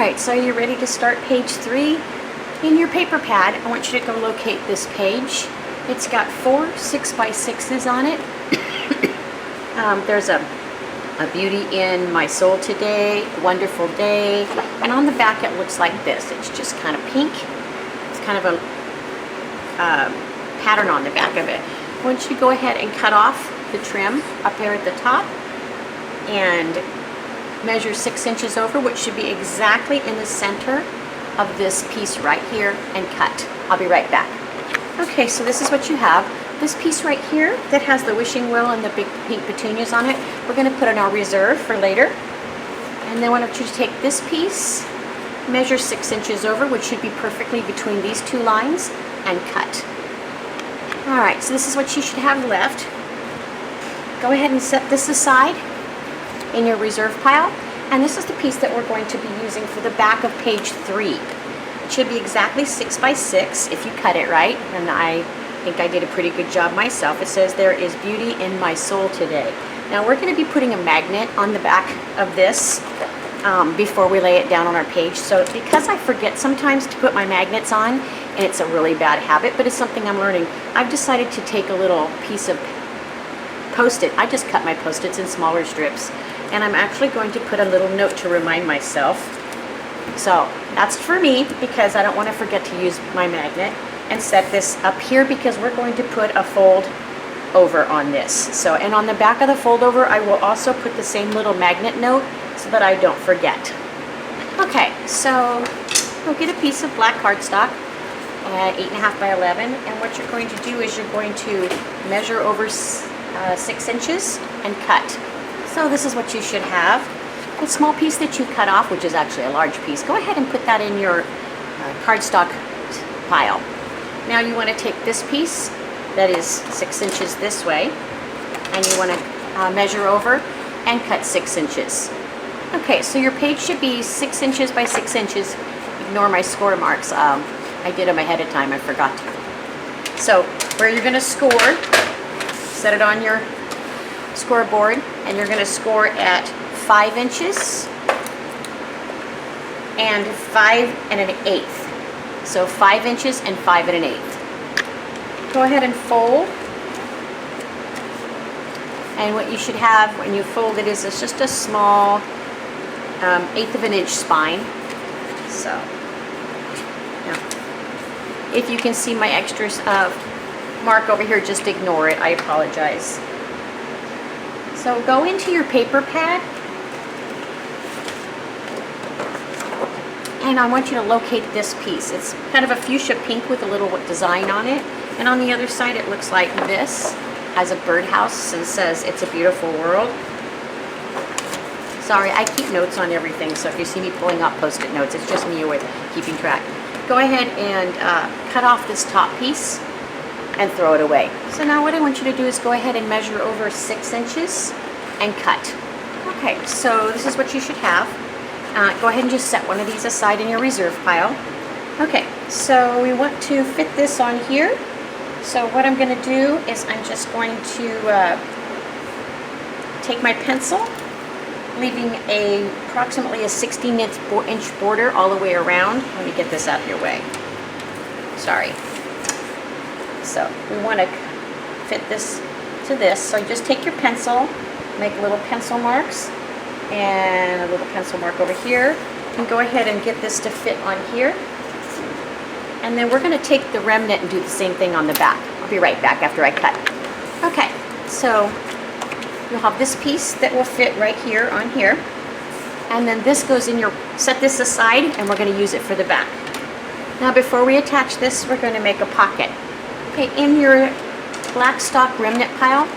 Alright, so you're ready to start page 3. In your paper pad, I want you to go locate this page. It's got 4 6x6s on it. There's a beauty in my soul today, wonderful day, and on the back it looks like this. It's just kind of pink. It's kind of a pattern on the back of it. I want you to go ahead and cut off the trim up there at the top and measure 6 inches over, which should be exactly in the center of this piece right here, and cut. I'll be right back. Okay, so this is what you have. This piece right here that has the wishing well and the big pink petunias on it, we're going to put in our reserve for later. And then I want you to take this piece, measure 6 inches over, which should be perfectly between these 2 lines, and cut. Alright, so this is what you should have left. Go ahead and set this aside in your reserve pile, and this is the piece that we're going to be using for the back of page 3. It should be exactly 6x6 if you cut it right, and I think I did a pretty good job myself. It says there is beauty in my soul today. Now we're going to be putting a magnet on the back of this before we lay it down on our page. So because I forget sometimes to put my magnets on, and it's a really bad habit, but it's something I'm learning, I've decided to take a little piece of Post-it. I just cut my Post-its in smaller strips, and I'm actually going to put a little note to remind myself. So that's for me, because I don't want to forget to use my magnet, and set this up here because we're going to put a fold over on this. So, and on the back of the fold over, I will also put the same little magnet note so that I don't forget. Okay, so we'll get a piece of black cardstock, 8.5 by 11, and what you're going to do is you're going to measure over 6 inches and cut. So this is what you should have. The small piece that you cut off, which is actually a large piece, go ahead and put that in your cardstock pile. Now you want to take this piece that is 6 inches this way, and you want to measure over and cut 6 inches. Okay, so your page should be 6 inches by 6 inches. Ignore my score marks. I did them ahead of time, I forgot to. So where you're going to score, set it on your scoreboard, and you're going to score at 5 inches and 5 1/8. So 5 inches and 5 1/8. Go ahead and fold. And what you should have when you fold it is it's just a small 1/8 of an inch spine. So now, if you can see my extra mark over here, just ignore it. I apologize. So go into your paper pad, and I want you to locate this piece. It's kind of a fuchsia pink with a little design on it, and on the other side it looks like this, has a birdhouse and says it's a beautiful world. Sorry, I keep notes on everything, so if you see me pulling out Post-it notes, it's just me with keeping track. Go ahead and cut off this top piece and throw it away. So now what I want you to do is go ahead and measure over 6 inches and cut. Okay, so this is what you should have. Go ahead and just set one of these aside in your reserve pile. Okay, so we want to fit this on here. So what I'm going to do is I'm just going to take my pencil, leaving approximately a 16-inch border all the way around. Let me get this out of your way. Sorry. So we want to fit this to this. So just take your pencil, make little pencil marks, and a little pencil mark over here, and go ahead and get this to fit on here. And then we're going to take the remnant and do the same thing on the back. I'll be right back after I cut. Okay, so you'll have this piece that will fit right here on here, and then this goes in your, set this aside, and we're going to use it for the back. Now before we attach this, we're going to make a pocket. Okay, in your black stock remnant pile,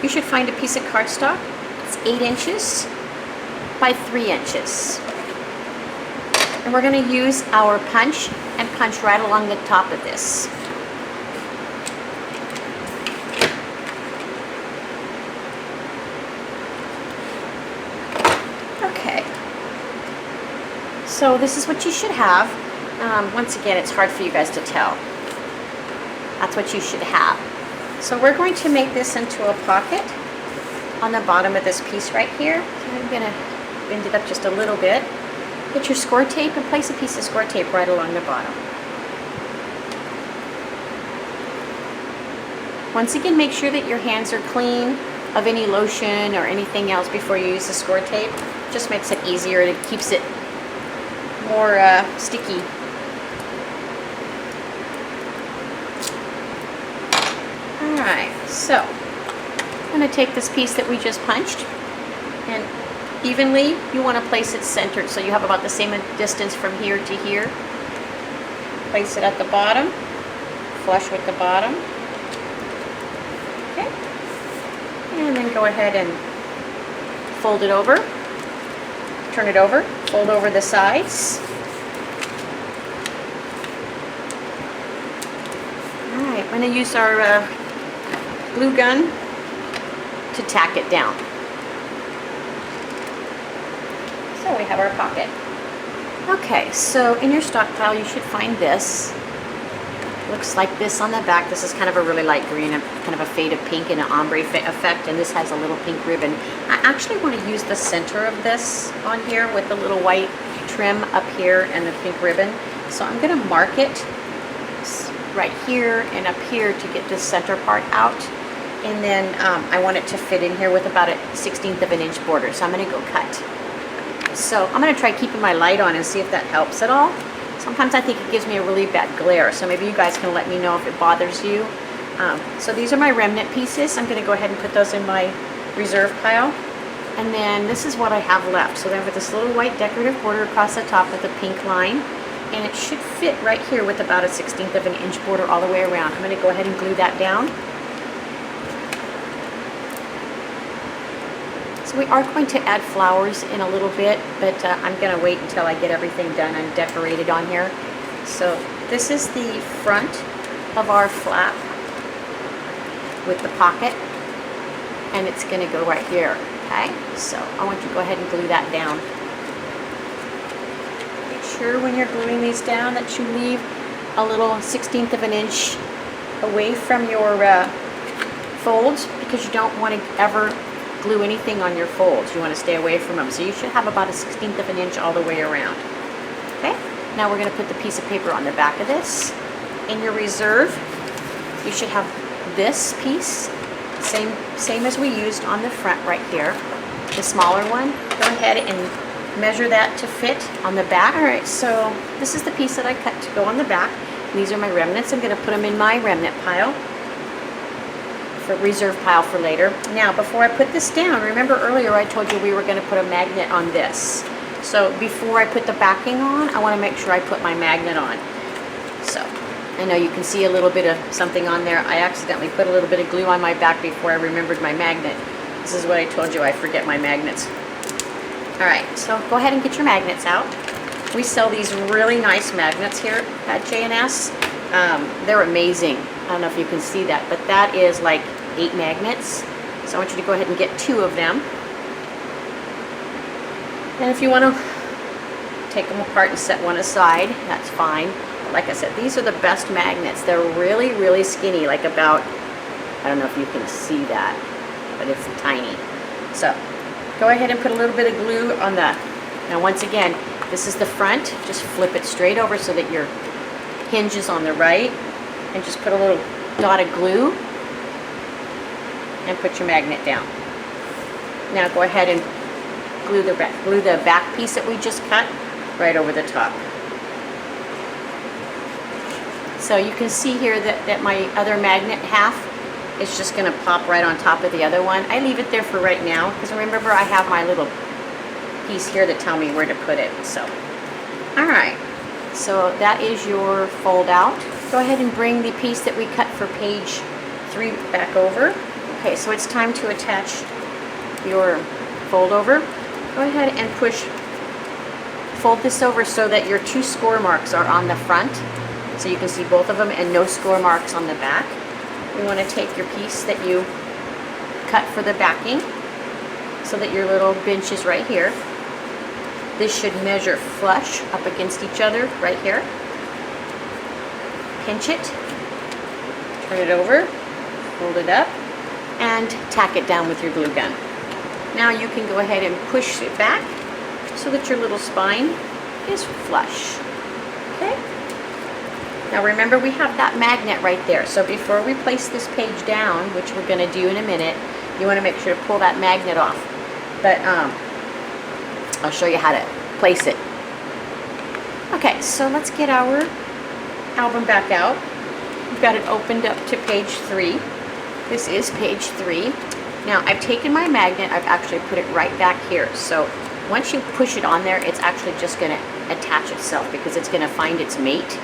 you should find a piece of cardstock. It's 8 inches by 3 inches. And we're going to use our punch and punch right along the top of this. Okay. So this is what you should have. Once again, it's hard for you guys to tell. That's what you should have. So we're going to make this into a pocket on the bottom of this piece right here. So I'm going to bend it up just a little bit. Get your score tape and place a piece of score tape right along the bottom. Once again, make sure that your hands are clean of any lotion or anything else before you use the score tape. Just makes it easier and it keeps it more sticky. Alright, so I'm going to take this piece that we just punched, and evenly you want to place it centered so you have about the same distance from here to here. Place it at the bottom, flush with the bottom. Okay, and then go ahead and fold it over, turn it over, fold over the sides. Alright, I'm going to use our glue gun to tack it down. So we have our pocket. Okay, so in your stockpile you should find this. Looks like this on the back. This is kind of a really light green, kind of a faded pink and an ombre effect, and this has a little pink ribbon. I actually want to use the center of this on here with the little white trim up here and the pink ribbon. So I'm going to mark it right here and up here to get this center part out. And then I want it to fit in here with about a 1/16 of an inch border. So I'm going to go cut. So I'm going to try keeping my light on and see if that helps at all. Sometimes I think it gives me a really bad glare, so maybe you guys can let me know if it bothers you. So these are my remnant pieces. I'm going to go ahead and put those in my reserve pile. And then this is what I have left. So I have this little white decorative border across the top with a pink line. And it should fit right here with about a 1/16 of an inch border all the way around. I'm going to go ahead and glue that down. So we are going to add flowers in a little bit, but I'm going to wait until I get everything done and decorated on here. So this is the front of our flap with the pocket, and it's going to go right here. Okay, so I want you to go ahead and glue that down. Make sure when you're gluing these down that you leave a little 1/16 of an inch away from your folds, because you don't want to ever glue anything on your folds. You want to stay away from them. So you should have about a 1/16 of an inch all the way around. Okay, now we're going to put the piece of paper on the back of this. In your reserve, you should have this piece, same as we used on the front right here, the smaller one. Go ahead and measure that to fit on the back. Alright, so this is the piece that I cut to go on the back. These are my remnants. I'm going to put them in my remnant pile, reserve pile for later. Now before I put this down, remember earlier I told you we were going to put a magnet on this. So before I put the backing on, I want to make sure I put my magnet on. So I know you can see a little bit of something on there. I accidentally put a little bit of glue on my back before I remembered my magnet. This is what I told you, I forget my magnets. Alright, so go ahead and get your magnets out. We sell these really nice magnets here at J&S. They're amazing. I don't know if you can see that, but that is like 8 magnets. So I want you to go ahead and get 2 of them. And if you want to take them apart and set one aside, that's fine. But like I said, these are the best magnets. They're really, really skinny, like about, I don't know if you can see that, but it's tiny. So go ahead and put a little bit of glue on the, now once again, this is the front. Just flip it straight over so that your hinge is on the right, and just put a little dot of glue and put your magnet down. Now go ahead and glue the back piece that we just cut right over the top. So you can see here that my other magnet half is just going to pop right on top of the other one. I leave it there for right now because remember I have my little piece here to tell me where to put it. So, alright, so that is your fold out. Go ahead and bring the piece that we cut for page 3 back over. Okay, so it's time to attach your fold over. Go ahead and fold this over so that your 2 score marks are on the front, so you can see both of them, and no score marks on the back. You want to take your piece that you cut for the backing so that your little bench is right here. This should measure flush up against each other right here. Pinch it, turn it over, fold it up, and tack it down with your glue gun. Now you can go ahead and push it back so that your little spine is flush. Okay? Now remember, we have that magnet right there. So before we place this page down, which we're going to do in a minute, you want to make sure to pull that magnet off. But I'll show you how to place it. Okay, so let's get our album back out. We've got it opened up to page 3. This is page 3. Now I've taken my magnet, I've actually put it right back here. So once you push it on there, it's actually just going to attach itself because it's going to find its mate.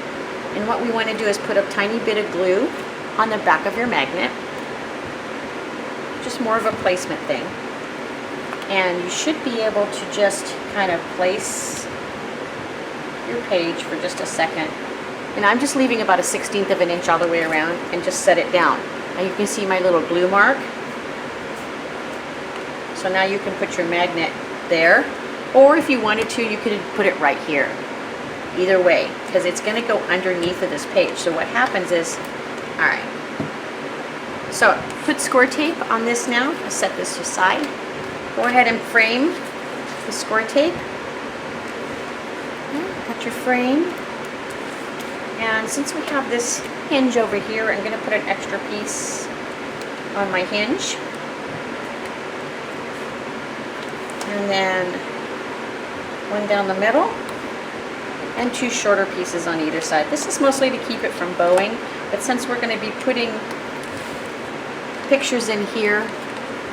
And what we want to do is put a tiny bit of glue on the back of your magnet. Just more of a placement thing. And you should be able to just kind of place your page for just a second. And I'm just leaving about a 1/16 of an inch all the way around and just set it down. Now you can see my little glue mark. So now you can put your magnet there. Or if you wanted to, you could put it right here. Either way, because it's going to go underneath of this page. So what happens is, all right. So put score tape on this now. I'll set this aside. Go ahead and frame the score tape. Cut your frame. And since we have this hinge over here, I'm going to put an extra piece on my hinge. And then one down the middle. And 2 shorter pieces on either side. This is mostly to keep it from bowing, but since we're going to be putting pictures in here,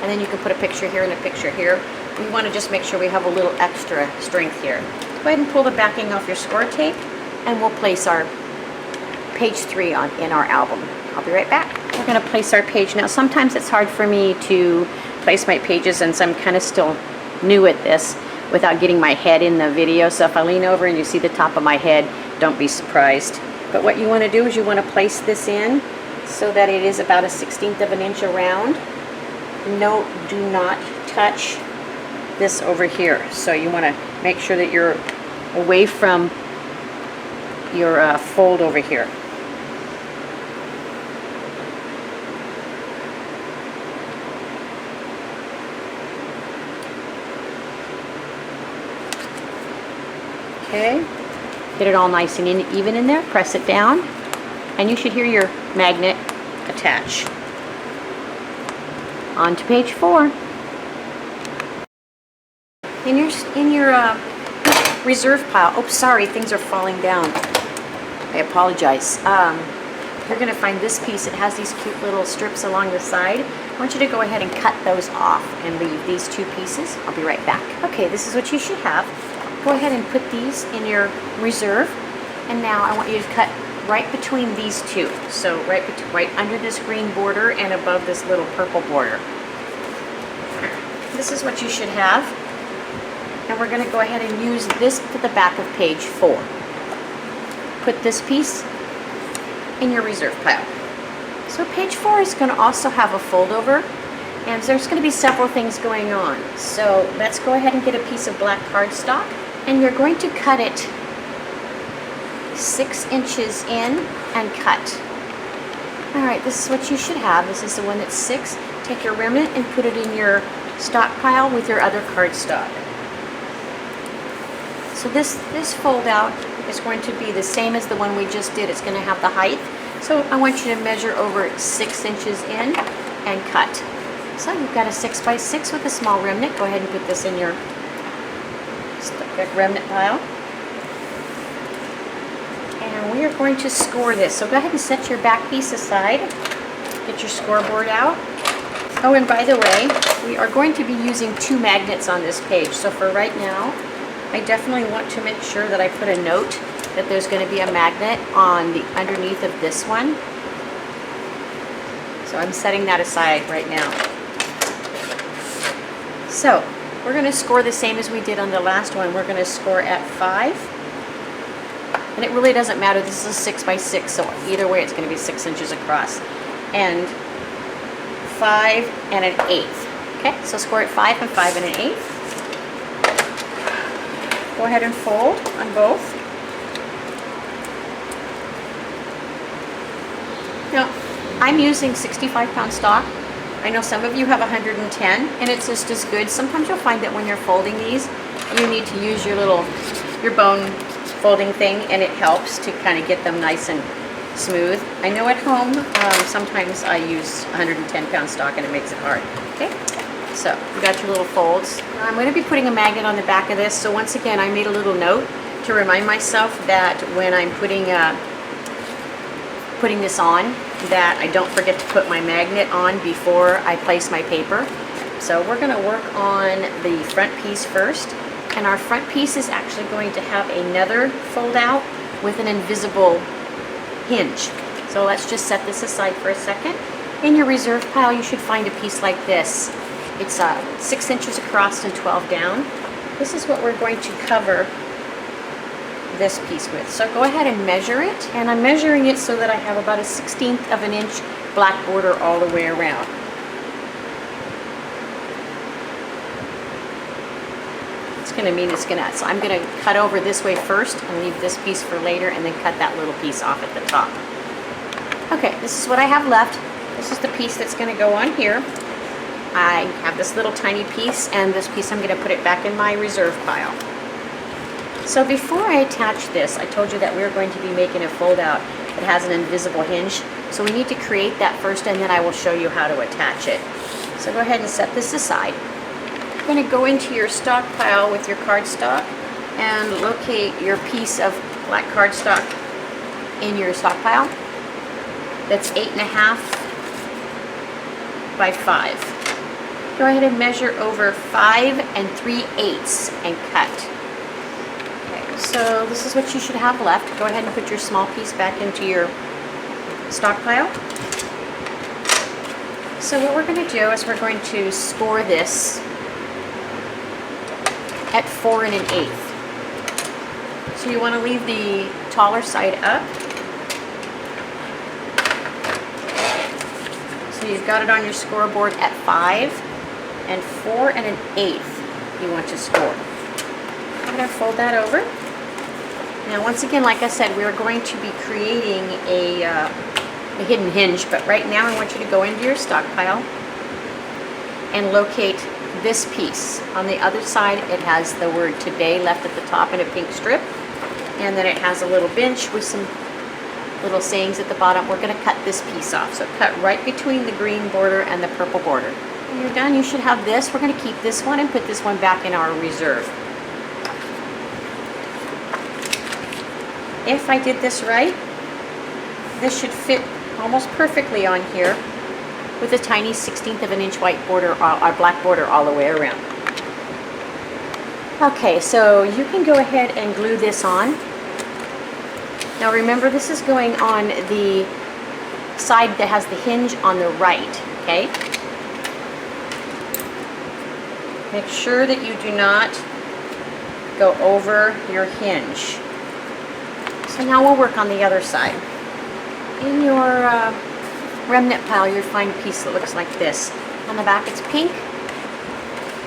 and then you can put a picture here and a picture here, we want to just make sure we have a little extra strength here. Go ahead and pull the backing off your score tape, and we'll place our page 3 in our album. I'll be right back. We're going to place our page. Now sometimes it's hard for me to place my pages since I'm kind of still new at this without getting my head in the video. So if I lean over and you see the top of my head, don't be surprised. But what you want to do is you want to place this in so that it is about a 1/16 of an inch around. No, do not touch this over here. So you want to make sure that you're away from your fold over here. Okay, get it all nice and even in there, press it down, and you should hear your magnet attach. On to page 4. In your reserve pile, oh sorry, things are falling down. I apologize. You're going to find this piece. It has these cute little strips along the side. I want you to go ahead and cut those off and leave these 2 pieces. I'll be right back. Okay, this is what you should have. Go ahead and put these in your reserve, and now I want you to cut right between these 2. So right under this green border and above this little purple border. This is what you should have, and we're going to go ahead and use this for the back of page 4. Put this piece in your reserve pile. So page 4 is going to also have a fold over, and there's going to be several things going on. So let's go ahead and get a piece of black cardstock. And you're going to cut it 6 inches in and cut. Alright, this is what you should have. This is the one that's 6. Take your remnant and put it in your stockpile with your other cardstock. So this fold out is going to be the same as the one we just did. It's going to have the height. So I want you to measure over 6 inches in and cut. So you've got a 6 by 6 with a small remnant. Go ahead and put this in your remnant pile. And we are going to score this. So go ahead and set your back piece aside. Get your scoreboard out. Oh, and by the way, we are going to be using 2 magnets on this page. So for right now, I definitely want to make sure that I put a note that there's going to be a magnet on the underneath of this one. So I'm setting that aside right now. So we're going to score the same as we did on the last one. We're going to score at 5. And it really doesn't matter. This is a 6 by 6, so either way it's going to be 6 inches across. And 5 and an 1/8. Okay, so score at 5 and 5 and an 1/8. Go ahead and fold on both. Now, I'm using 65-pound stock. I know some of you have 110, and it's just as good. Sometimes you'll find that when you're folding these, you need to use your little your bone folding thing, and it helps to kind of get them nice and smooth. I know at home, sometimes I use 110-pound stock and it makes it hard. Okay, so you got your little folds. Now I'm going to be putting a magnet on the back of this, so once again I made a little note to remind myself that when I'm putting this on, that I don't forget to put my magnet on before I place my paper. So we're going to work on the front piece first, and our front piece is actually going to have another fold out with an invisible hinge. So let's just set this aside for a second. In your reserve pile you should find a piece like this. It's 6 inches across and 12 down. This is what we're going to cover this piece with. So go ahead and measure it, and I'm measuring it so that I have about a 1/16 of an inch black border all the way around. So I'm going to cut over this way first and leave this piece for later, and then cut that little piece off at the top. Okay, this is what I have left. This is the piece that's going to go on here. I have this little tiny piece, and this piece I'm going to put it back in my reserve pile. So before I attach this, I told you that we were going to be making a fold out that has an invisible hinge. So we need to create that first, and then I will show you how to attach it. So go ahead and set this aside. You're going to go into your stock pile with your cardstock and locate your piece of black cardstock in your stock pile. That's 8.5 by 5. Go ahead and measure over 5 3/8 and cut. Okay, so this is what you should have left. Go ahead and put your small piece back into your stock pile. So what we're going to do is we're going to score this at 4 1/8. So you want to leave the taller side up. So you've got it on your scoreboard at 5, and 4 1/8 you want to score. I'm going to fold that over. Now once again, like I said, we're going to be creating a hidden hinge, but right now I want you to go into your stock pile and locate this piece. On the other side it has the word today left at the top in a pink strip, and then it has a little bench with some little sayings at the bottom. We're going to cut this piece off, so cut right between the green border and the purple border. When you're done, you should have this. We're going to keep this one and put this one back in our reserve. If I did this right, this should fit almost perfectly on here, with a tiny 1/16 of an inch white border, or black border all the way around. Okay, so you can go ahead and glue this on. Now remember, this is going on the side that has the hinge on the right, okay? Make sure that you do not go over your hinge. So now we'll work on the other side. In your remnant pile, you'll find a piece that looks like this. On the back it's pink,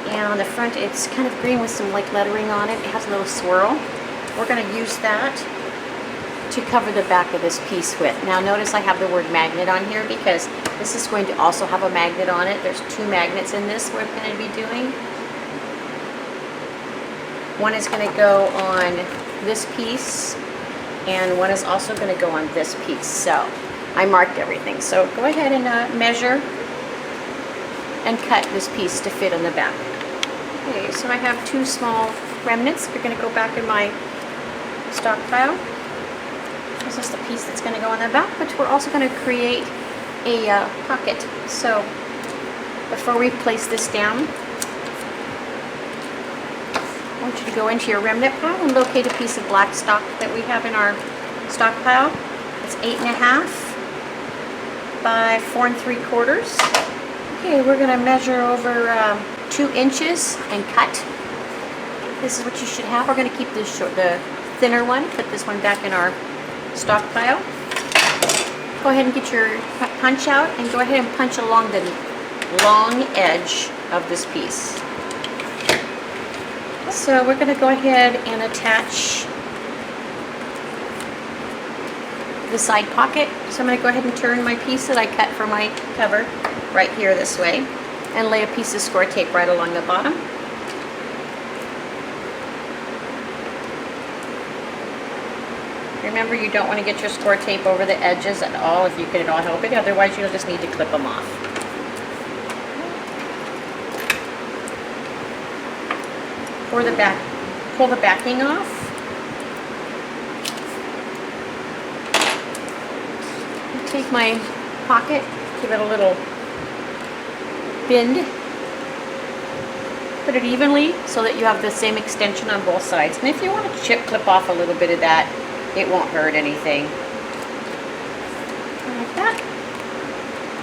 and on the front it's kind of green with some like lettering on it. It has a little swirl. We're going to use that to cover the back of this piece with. Now notice I have the word magnet on here because this is going to also have a magnet on it. There's 2 magnets in this we're going to be doing. One is going to go on this piece, and one is also going to go on this piece. So I marked everything. So go ahead and measure and cut this piece to fit on the back. Okay, so I have 2 small remnants. We're going to go back in my stock pile. This is the piece that's going to go on the back, but we're also going to create a pocket. So before we place this down, I want you to go into your remnant pile and locate a piece of black stock that we have in our stock pile. It's 8.5 by 4 3/4. Okay, we're going to measure over 2 inches and cut. This is what you should have. We're going to keep this short, the thinner one. Put this one back in our stock pile. Go ahead and get your punch out and go ahead and punch along the long edge of this piece. So we're going to go ahead and attach the side pocket. So I'm going to go ahead and turn my piece that I cut for my cover right here this way, and lay a piece of score tape right along the bottom. remember, you don't want to get your score tape over the edges at all if you can at all help it. Otherwise, you'll just need to clip them off. Pull the backing off. Take my pocket, give it a little bend. Put it evenly so that you have the same extension on both sides. And if you want to clip off a little bit of that, it won't hurt anything. Like that.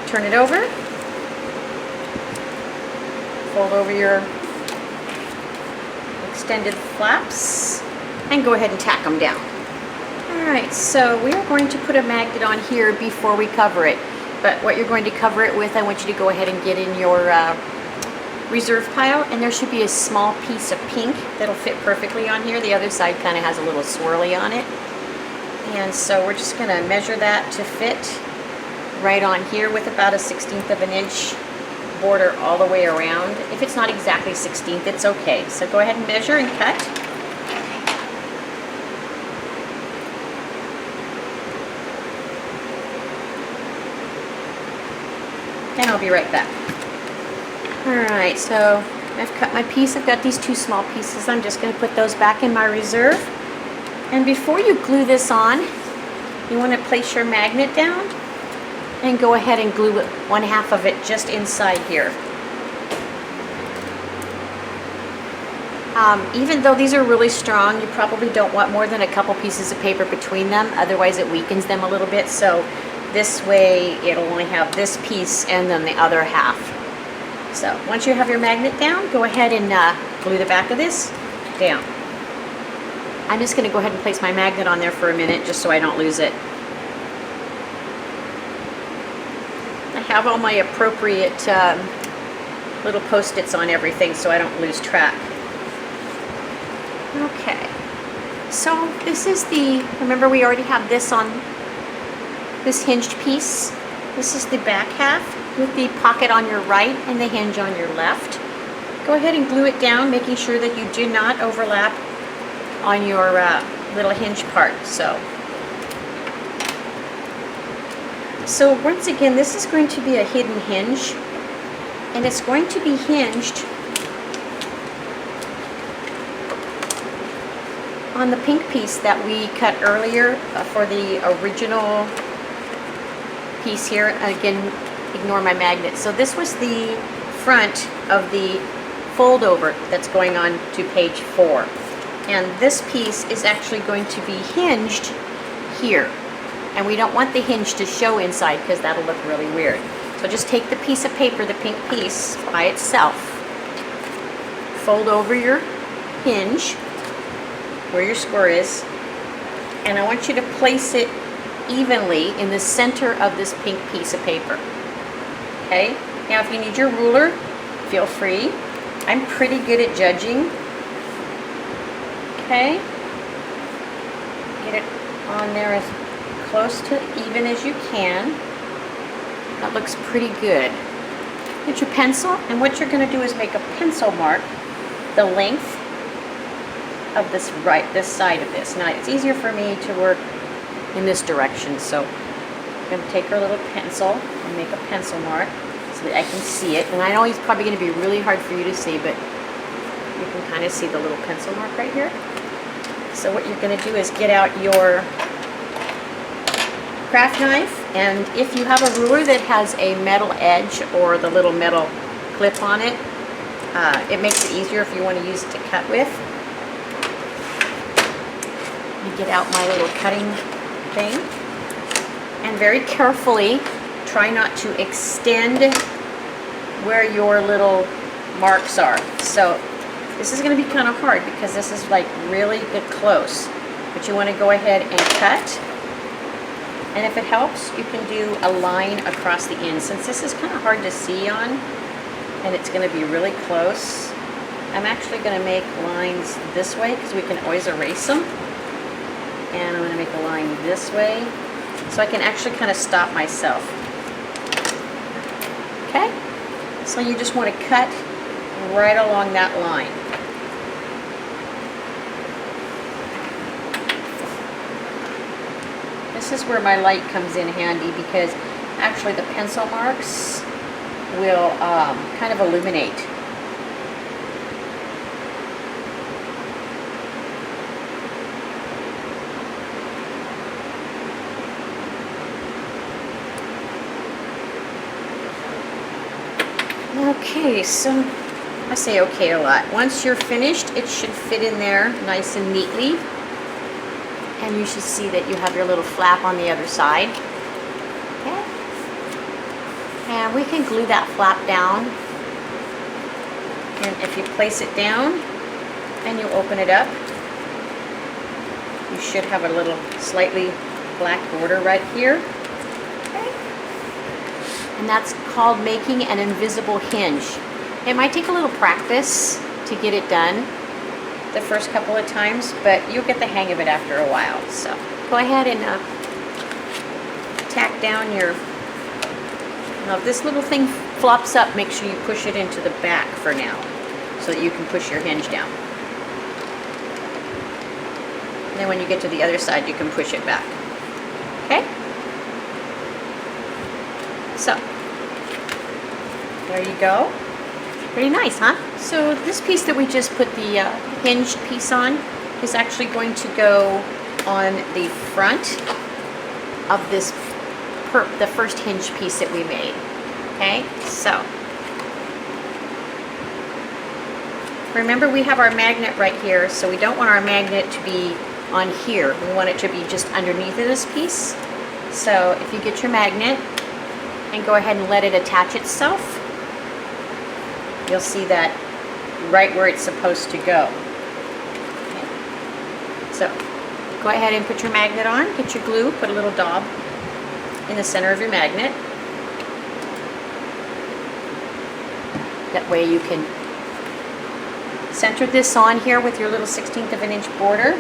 Turn it over. Fold over your extended flaps and go ahead and tack them down. Alright, so we are going to put a magnet on here before we cover it. But what you're going to cover it with, I want you to go ahead and get in your reserve pile, and there should be a small piece of pink that'll fit perfectly on here. The other side kind of has a little swirly on it. And so we're just going to measure that to fit right on here with about a 1/16 of an inch border all the way around. If it's not exactly 1/16, it's okay. So go ahead and measure and cut. And I'll be right back. Alright, so I've cut my piece. I've got these two small pieces. I'm just going to put those back in my reserve. And before you glue this on, you want to place your magnet down and go ahead and glue it, 1/2 of it just inside here. Even though these are really strong, you probably don't want more than a couple pieces of paper between them, otherwise it weakens them a little bit. So this way it'll only have this piece and then the other half. So once you have your magnet down, go ahead and glue the back of this down. I'm just going to go ahead and place my magnet on there for a minute just so I don't lose it. I have all my appropriate little post-its on everything so I don't lose track. Okay, so this is remember we already have this on this hinged piece. This is the back half with the pocket on your right and the hinge on your left. Go ahead and glue it down, making sure that you do not overlap on your little hinge part. So once again, this is going to be a hidden hinge, and it's going to be hinged on the pink piece that we cut earlier for the original piece here. Again, ignore my magnet. So this was the front of the fold over that's going on to page 4. And this piece is actually going to be hinged here. And we don't want the hinge to show inside because that'll look really weird. So just take the piece of paper, the pink piece, by itself. Fold over your hinge where your score is. And I want you to place it evenly in the center of this pink piece of paper. Okay? Now if you need your ruler, feel free. I'm pretty good at judging. Okay? Get it on there as close to even as you can. That looks pretty good. Get your pencil, and what you're going to do is make a pencil mark the length of this side of this. Now it's easier for me to work in this direction, so I'm going to take our little pencil and make a pencil mark so that I can see it. And I know it's probably going to be really hard for you to see, but you can kind of see the little pencil mark right here. So what you're going to do is get out your craft knife, and if you have a ruler that has a metal edge or the little metal clip on it, it makes it easier if you want to use it to cut with. You get out my little cutting thing, and very carefully try not to extend where your little marks are. So this is going to be kind of hard because this is like really good close, but you want to go ahead and cut. And if it helps, you can do a line across the end. Since this is kind of hard to see on, and it's going to be really close, I'm actually going to make lines this way because we can always erase them. And I'm going to make a line this way so I can actually kind of stop myself. Okay? So you just want to cut right along that line. this is where my light comes in handy, because actually the pencil marks will kind of illuminate. Okay, so I say okay a lot. Once you're finished, it should fit in there nice and neatly. And you should see that you have your little flap on the other side. Okay. And we can glue that flap down. And if you place it down and you open it up, you should have a little slightly black border right here. And that's called making an invisible hinge. It might take a little practice to get it done the first couple of times, but you'll get the hang of it after a while. So go ahead and tack down your, now if this little thing flops up, make sure you push it into the back for now so that you can push your hinge down. And then when you get to the other side, you can push it back. Okay? So, there you go. Pretty nice, huh? So this piece that we just put the hinge piece on is actually going to go on the front of this, the first hinge piece that we made. Okay, so remember we have our magnet right here, so we don't want our magnet to be on here. We want it to be just underneath of this piece. So if you get your magnet and go ahead and let it attach itself, you'll see that right where it's supposed to go. Okay. So go ahead and put your magnet on, get your glue, put a little daub in the center of your magnet. That way you can center this on here with your little 1/16 of an inch border.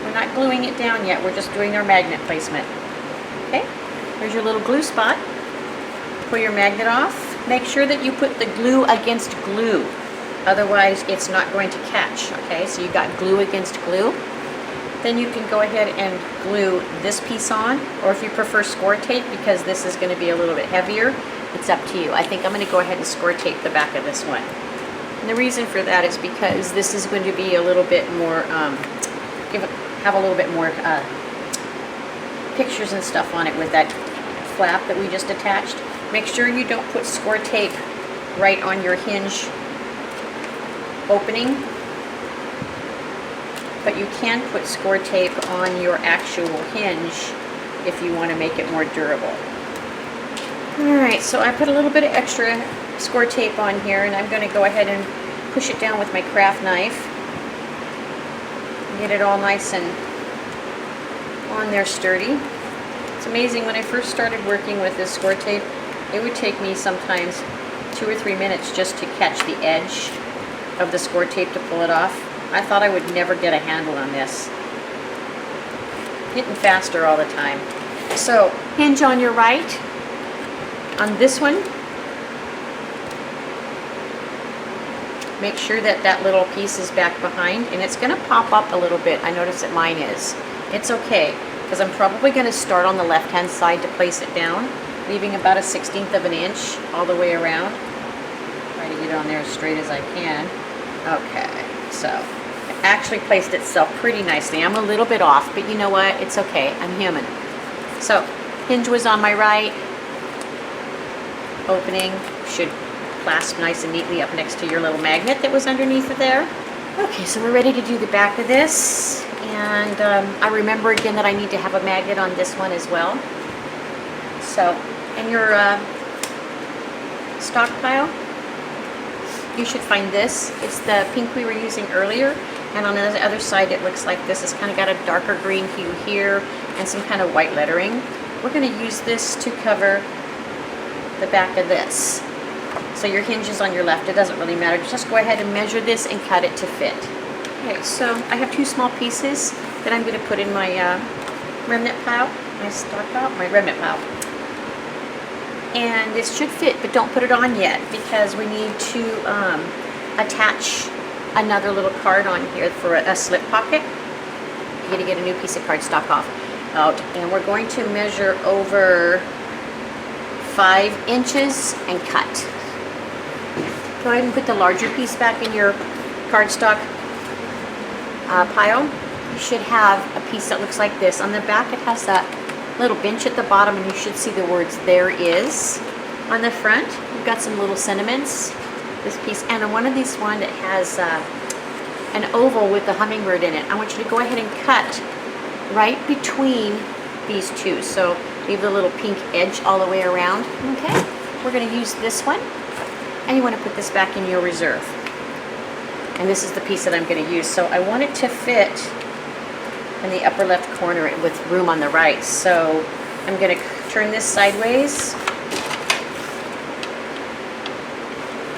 We're not gluing it down yet, we're just doing our magnet placement. Okay, there's your little glue spot. Pull your magnet off. Make sure that you put the glue against glue, otherwise it's not going to catch. Okay, so you got glue against glue. Then you can go ahead and glue this piece on, or if you prefer score tape, because this is going to be a little bit heavier, it's up to you. I think I'm going to go ahead and score tape the back of this one. And the reason for that is because this is going to be a little bit more, have a little bit more pictures and stuff on it with that flap that we just attached. Make sure you don't put score tape right on your hinge opening, but you can put score tape on your actual hinge if you want to make it more durable. Alright, so I put a little bit of extra score tape on here, and I'm going to go ahead and push it down with my craft knife. Get it all nice and on there sturdy. It's amazing, when I first started working with this score tape, it would take me sometimes 2 or 3 minutes just to catch the edge of the score tape to pull it off. I thought I would never get a handle on this. Getting faster all the time. So, hinge on your right. On this one, make sure that that little piece is back behind, and it's going to pop up a little bit. I notice that mine is. It's okay, because I'm probably going to start on the left-hand side to place it down, leaving about a 1/16 of an inch all the way around. Try to get it on there as straight as I can. Okay, so it actually placed itself pretty nicely. I'm a little bit off, but you know what? It's okay. I'm human. So, hinge was on my right. Opening should clasp nice and neatly up next to your little magnet that was underneath it there. Okay, so we're ready to do the back of this. And I remember again that I need to have a magnet on this one as well. So, in your stockpile, you should find this. It's the pink we were using earlier, and on the other side it looks like this. It's kind of got a darker green hue here and some kind of white lettering. We're going to use this to cover the back of this. So your hinge is on your left. It doesn't really matter. Just go ahead and measure this and cut it to fit. Okay, so I have 2 small pieces that I'm going to put in my remnant pile, my stockpile, my remnant pile. And this should fit, but don't put it on yet, because we need to attach another little card on here for a slip pocket. you got to get a new piece of cardstock out. And we're going to measure over 5 inches and cut. Go ahead and put the larger piece back in your cardstock pile. You should have a piece that looks like this. On the back it has that little bench at the bottom, and you should see the words "there is" on the front. We've got some little sentiments, this piece, and one of these one that has an oval with the hummingbird in it. I want you to go ahead and cut right between these two. So leave the little pink edge all the way around. Okay, we're going to use this one, and you want to put this back in your reserve. And this is the piece that I'm going to use. So I want it to fit in the upper left corner with room on the right. So I'm going to turn this sideways.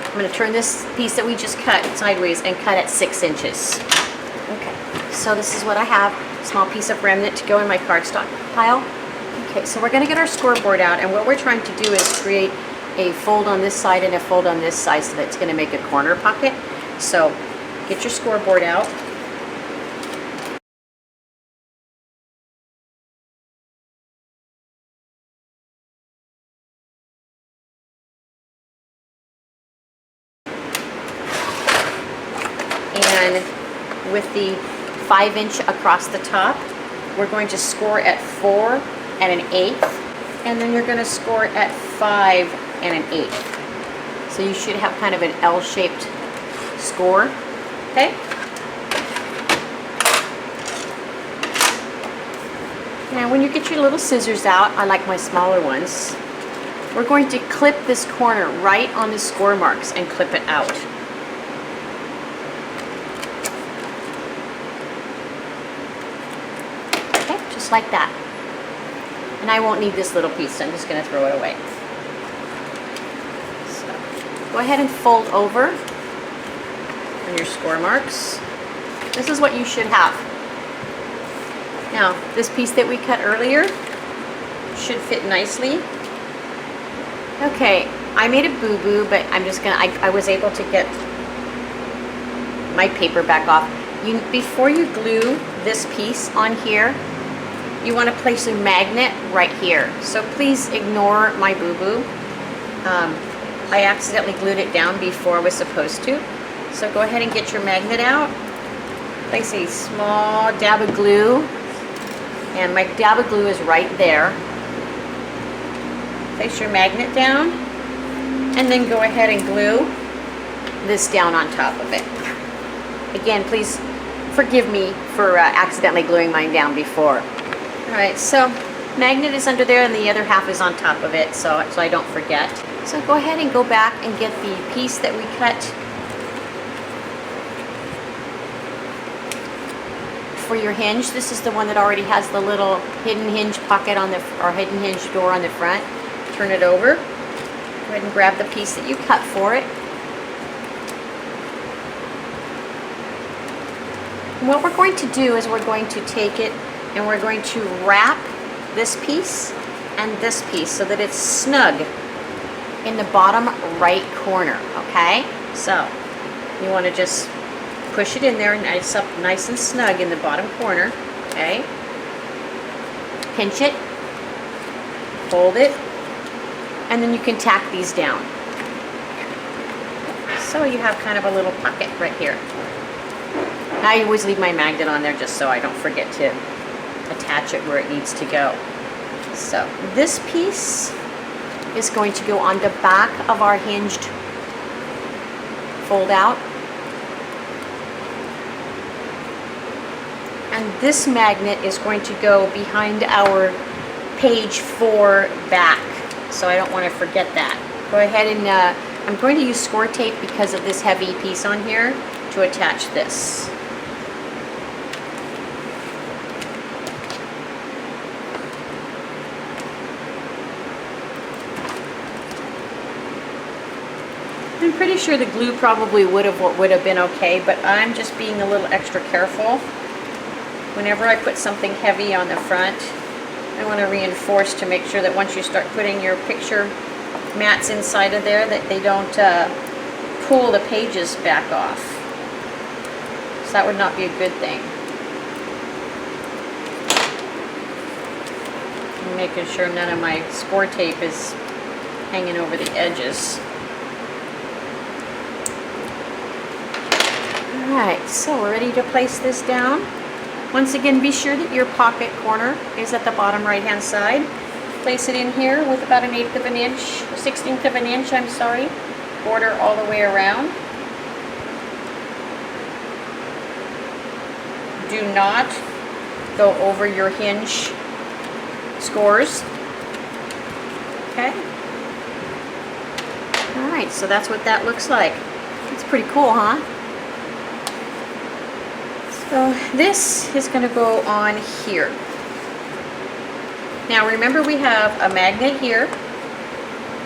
I'm going to turn this piece that we just cut sideways and cut at 6 inches. Okay, so this is what I have. Small piece of remnant to go in my cardstock pile. Okay, so we're going to get our scoreboard out, and what we're trying to do is create a fold on this side and a fold on this side, so that's going to make a corner pocket. So get your scoreboard out. And with the 5-inch across the top, we're going to score at 4 and 1/8, and then you're going to score at 5 and 1/8. So you should have kind of an L-shaped score. Okay. Now when you get your little scissors out, I like my smaller ones, we're going to clip this corner right on the score marks and clip it out. Okay, just like that. And I won't need this little piece, so I'm just going to throw it away. So go ahead and fold over on your score marks. This is what you should have. Now, this piece that we cut earlier should fit nicely. Okay, I made a boo-boo, but I'm just gonna, I was able to get my paper back off. Before you glue this piece on here, you want to place a magnet right here. So please ignore my boo-boo. I accidentally glued it down before I was supposed to. So go ahead and get your magnet out. Place a small dab of glue. And my dab of glue is right there. Place your magnet down, and then go ahead and glue this down on top of it. Again, please forgive me for accidentally gluing mine down before. Alright, so magnet is under there and the other half is on top of it, so I don't forget. So go ahead and go back and get the piece that we cut for your hinge. This is the one that already has the little hidden hinge pocket on the, or hidden hinge door on the front. Turn it over. Go ahead and grab the piece that you cut for it. And what we're going to do is we're going to take it and we're going to wrap this piece and this piece so that it's snug in the bottom right corner, okay? So you want to just push it in there nice and snug in the bottom corner, okay? Pinch it, hold it, and then you can tack these down. So you have kind of a little pocket right here. I always leave my magnet on there just so I don't forget to attach it where it needs to go. So this piece is going to go on the back of our hinged fold out. And this magnet is going to go behind our page 4 back. So I don't want to forget that. Go ahead and, I'm going to use score tape because of this heavy piece on here to attach this. I'm pretty sure the glue probably would have been okay, but I'm just being a little extra careful. Whenever I put something heavy on the front, I want to reinforce to make sure that once you start putting your picture mats inside of there, that they don't pull the pages back off. So that would not be a good thing. making sure none of my score tape is hanging over the edges. Alright, so we're ready to place this down. Once again, be sure that your pocket corner is at the bottom right hand side. Place it in here with about 1/8 of an inch, 1/16 of an inch, I'm sorry. Border all the way around. Do not go over your hinge scores. Okay. Alright, so that's what that looks like. It's pretty cool, huh? So this is going to go on here. Now remember, we have a magnet here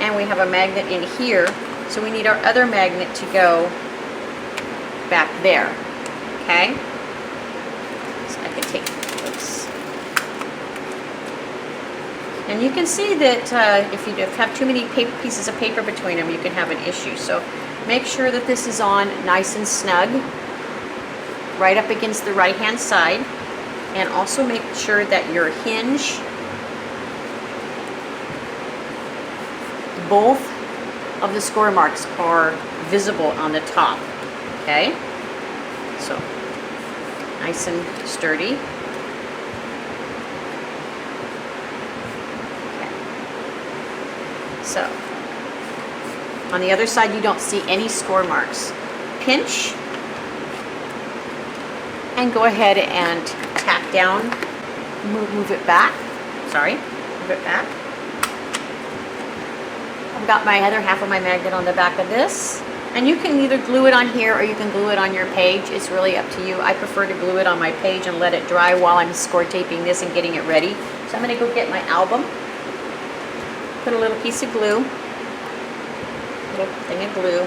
and we have a magnet in here, so we need our other magnet to go back there. Okay? So I can take this. And you can see that if you have too many pieces of paper between them, you can have an issue. So make sure that this is on nice and snug, right up against the right hand side, and also make sure that your hinge, both of the score marks are visible on the top. Okay, so nice and sturdy. Okay. So on the other side, you don't see any score marks. Pinch and go ahead and tap down, move it back, sorry, move it back. I've got my other half of my magnet on the back of this, and you can either glue it on here or you can glue it on your page. It's really up to you. I prefer to glue it on my page and let it dry while I'm score taping this and getting it ready. So I'm going to go get my album, put a little piece of glue, little thing of glue.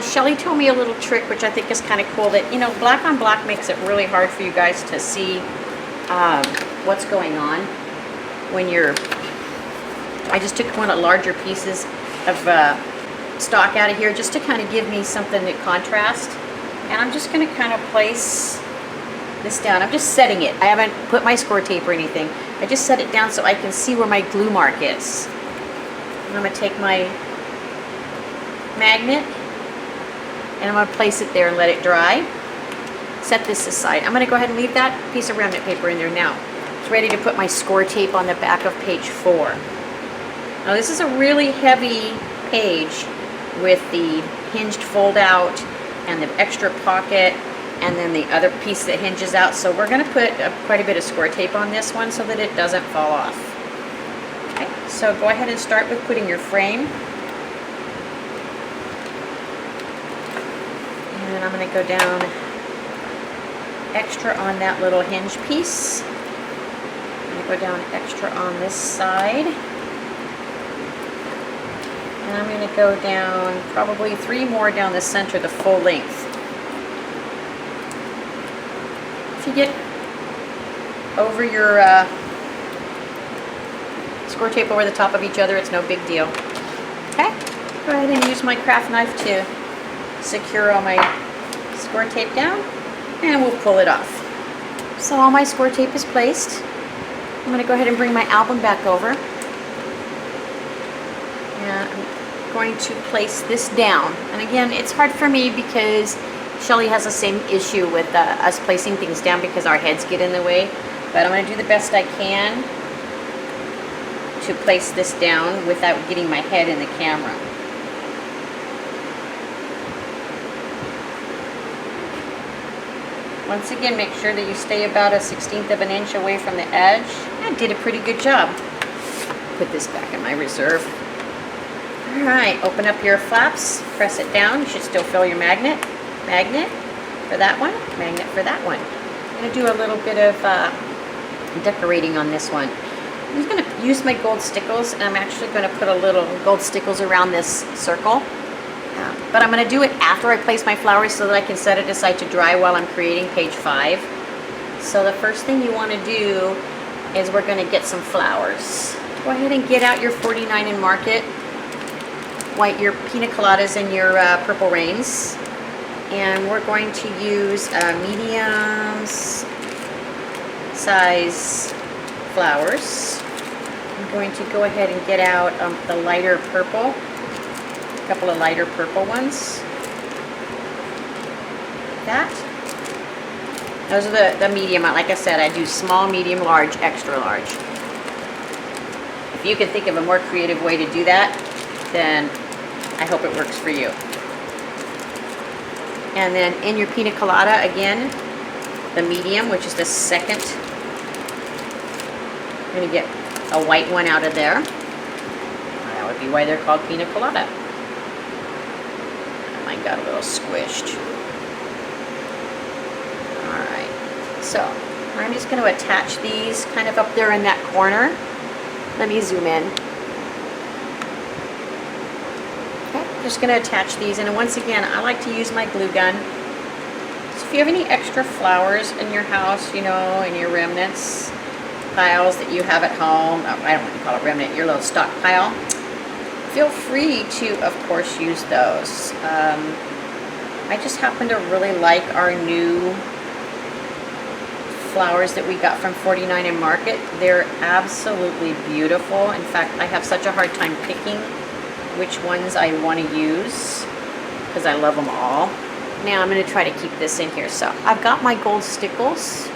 Shellie told me a little trick, which I think is kind of cool, that, you know, black on black makes it really hard for you guys to see what's going on when you're... I just took one of the larger pieces of stock out of here just to kind of give me something that contrast. And I'm just going to kind of place this down. I'm just setting it. I haven't put my score tape or anything. I just set it down so I can see where my glue mark is. And I'm going to take my magnet and I'm going to place it there and let it dry. Set this aside. I'm going to go ahead and leave that piece of remnant paper in there now. It's ready to put my score tape on the back of page 4. Now this is a really heavy page with the hinged fold out and the extra pocket and then the other piece that hinges out. So we're going to put quite a bit of score tape on this one so that it doesn't fall off. Okay, so go ahead and start with putting your frame. And I'm going to go down extra on that little hinge piece. I'm going to go down extra on this side. And I'm going to go down probably 3 more down the center, the full length. If you get over your score tape over the top of each other, it's no big deal. Okay, go ahead and use my craft knife to secure all my score tape down, and we'll pull it off. So all my score tape is placed. I'm going to go ahead and bring my album back over. And I'm going to place this down. And again, it's hard for me because Shellie has the same issue with us placing things down because our heads get in the way. But I'm going to do the best I can to place this down without getting my head in the camera. Once again, make sure that you stay about a 1/16 of an inch away from the edge. I did a pretty good job. Put this back in my reserve. Alright, open up your flaps, press it down. You should still feel your magnet. Magnet for that one, magnet for that one. I'm going to do a little bit of decorating on this one. I'm just going to use my gold stickles, and I'm actually going to put a little gold stickles around this circle. But I'm going to do it after I place my flowers so that I can set it aside to dry while I'm creating page 5. So the first thing you want to do is we're going to get some flowers. Go ahead and get out your 49 and mark it. White, your pina coladas and your purple rains. And we're going to use mediums. size flowers. I'm going to go ahead and get out the lighter purple, a couple of lighter purple ones. That. Those are the medium. Like I said, I do small, medium, large, extra large. If you can think of a more creative way to do that, then I hope it works for you. And then in your pina colada, again, the medium, which is the second. I'm going to get a white one out of there. That would be why they're called pina colada. Mine got a little squished. Alright, so I'm just going to attach these kind of up there in that corner. Let me zoom in. Okay, I'm just going to attach these, and once again, I like to use my glue gun. So if you have any extra flowers in your house, you know, in your remnants, piles that you have at home, I don't want to call it remnant, your little stockpile, feel free to, of course, use those. I just happen to really like our new flowers that we got from 49 and Market. They're absolutely beautiful. In fact, I have such a hard time picking which ones I want to use because I love them all. Now I'm going to try to keep this in here. So I've got my gold stickles,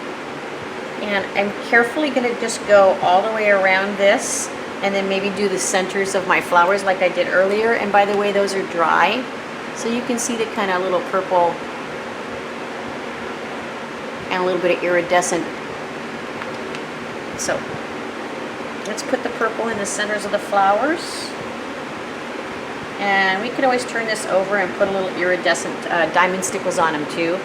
and I'm carefully going to just go all the way around this and then maybe do the centers of my flowers like I did earlier. And by the way, those are dry, so you can see the kind of little purple and a little bit of iridescent. So let's put the purple in the centers of the flowers, and we could always turn this over and put a little iridescent diamond stickles on them too.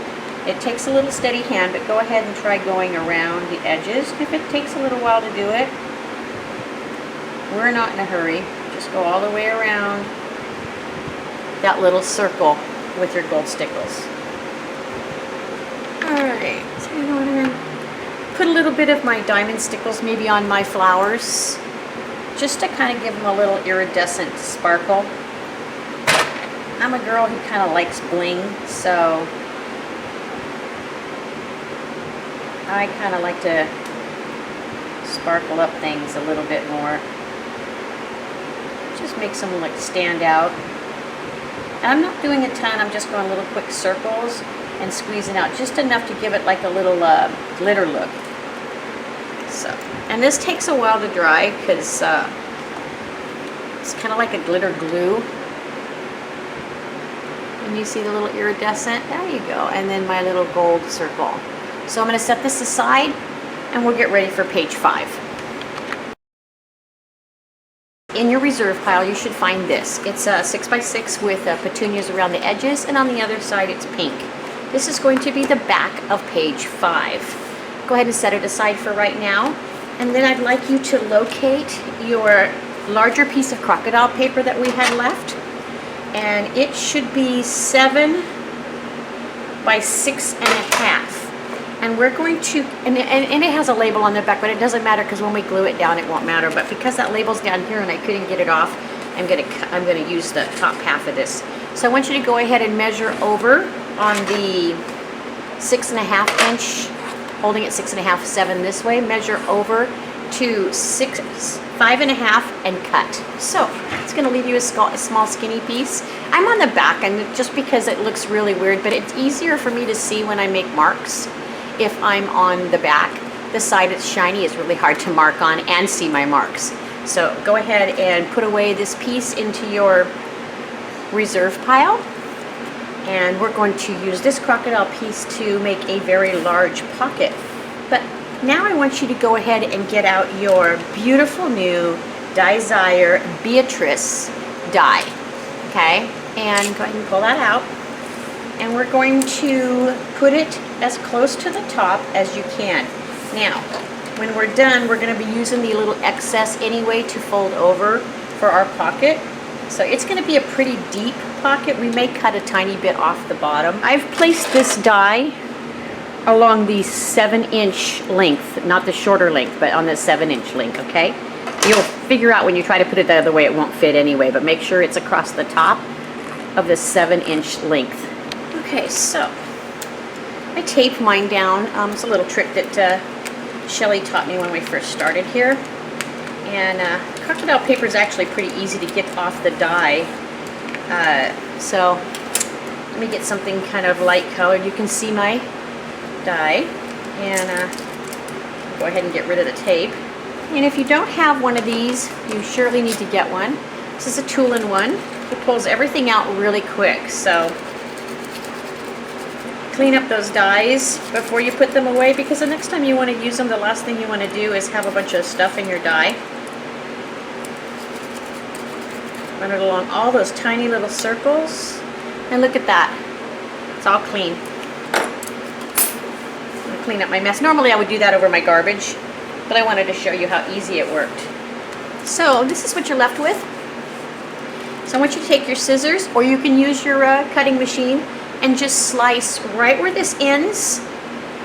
It takes a little steady hand, but go ahead and try going around the edges. If it takes a little while to do it, we're not in a hurry. Just go all the way around that little circle with your gold stickles. Alright, so I'm going to put a little bit of my diamond stickles maybe on my flowers, just to kind of give them a little iridescent sparkle. I'm a girl who kind of likes bling, so I kind of like to sparkle up things a little bit more. Just makes them like stand out. And I'm not doing a ton, I'm just going little quick circles and squeezing out just enough to give it like a little glitter look. So, and this takes a while to dry because it's kind of like a glitter glue. And you see the little iridescent, there you go, and then my little gold circle. So I'm going to set this aside and we'll get ready for page 5. In your reserve pile, you should find this. It's a 6x6 with petunias around the edges, and on the other side it's pink. This is going to be the back of page 5. Go ahead and set it aside for right now. And then I'd like you to locate your larger piece of crocodile paper that we had left. And it should be 7 by 6.5. And we're going to, and it has a label on the back, but it doesn't matter because when we glue it down, it won't matter. But because that label's down here and I couldn't get it off, I'm gonna use the top half of this. So I want you to go ahead and measure over on the 6.5 inch, holding it 6.5, 7 this way. Measure over to 5.5 and cut. So it's gonna leave you a small skinny piece. I'm on the back, and just because it looks really weird, but it's easier for me to see when I make marks. If I'm on the back, the side that's shiny is really hard to mark on and see my marks. So go ahead and put away this piece into your reserve pile. And we're going to use this crocodile piece to make a very large pocket. But now I want you to go ahead and get out your beautiful new Desire Beatrice die. Okay? And go ahead and pull that out. And we're going to put it as close to the top as you can. Now, when we're done, we're going to be using the little excess anyway to fold over for our pocket. So it's going to be a pretty deep pocket. We may cut a tiny bit off the bottom. I've placed this die along the 7-inch length, not the shorter length, but on the 7-inch length, okay? You'll figure out when you try to put it the other way, it won't fit anyway, but make sure it's across the top of the 7-inch length. Okay, so I tape mine down. It's a little trick that Shellie taught me when we first started here. And crocodile paper is actually pretty easy to get off the die. So let me get something kind of light colored. You can see my die. And go ahead and get rid of the tape. And if you don't have one of these, you surely need to get one. This is a tool-in-one. It pulls everything out really quick. So clean up those dies before you put them away, because the next time you want to use them, the last thing you want to do is have a bunch of stuff in your die. Run it along all those tiny little circles. And look at that. It's all clean. I'm going to clean up my mess. Normally I would do that over my garbage, but I wanted to show you how easy it worked. So this is what you're left with. So I want you to take your scissors, or you can use your cutting machine, and just slice right where this ends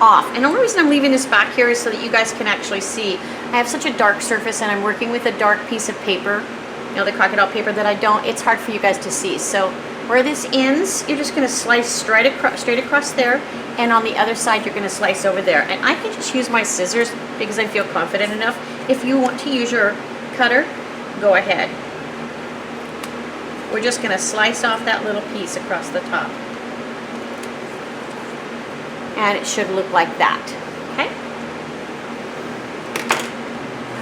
off. And the only reason I'm leaving this back here is so that you guys can actually see. I have such a dark surface, and I'm working with a dark piece of paper, you know, the crocodile paper, that it's hard for you guys to see. So where this ends, you're just gonna slice straight across there, and on the other side, you're gonna slice over there. And I can just use my scissors because I feel confident enough. If you want to use your cutter, go ahead. We're just gonna slice off that little piece across the top. And it should look like that, okay?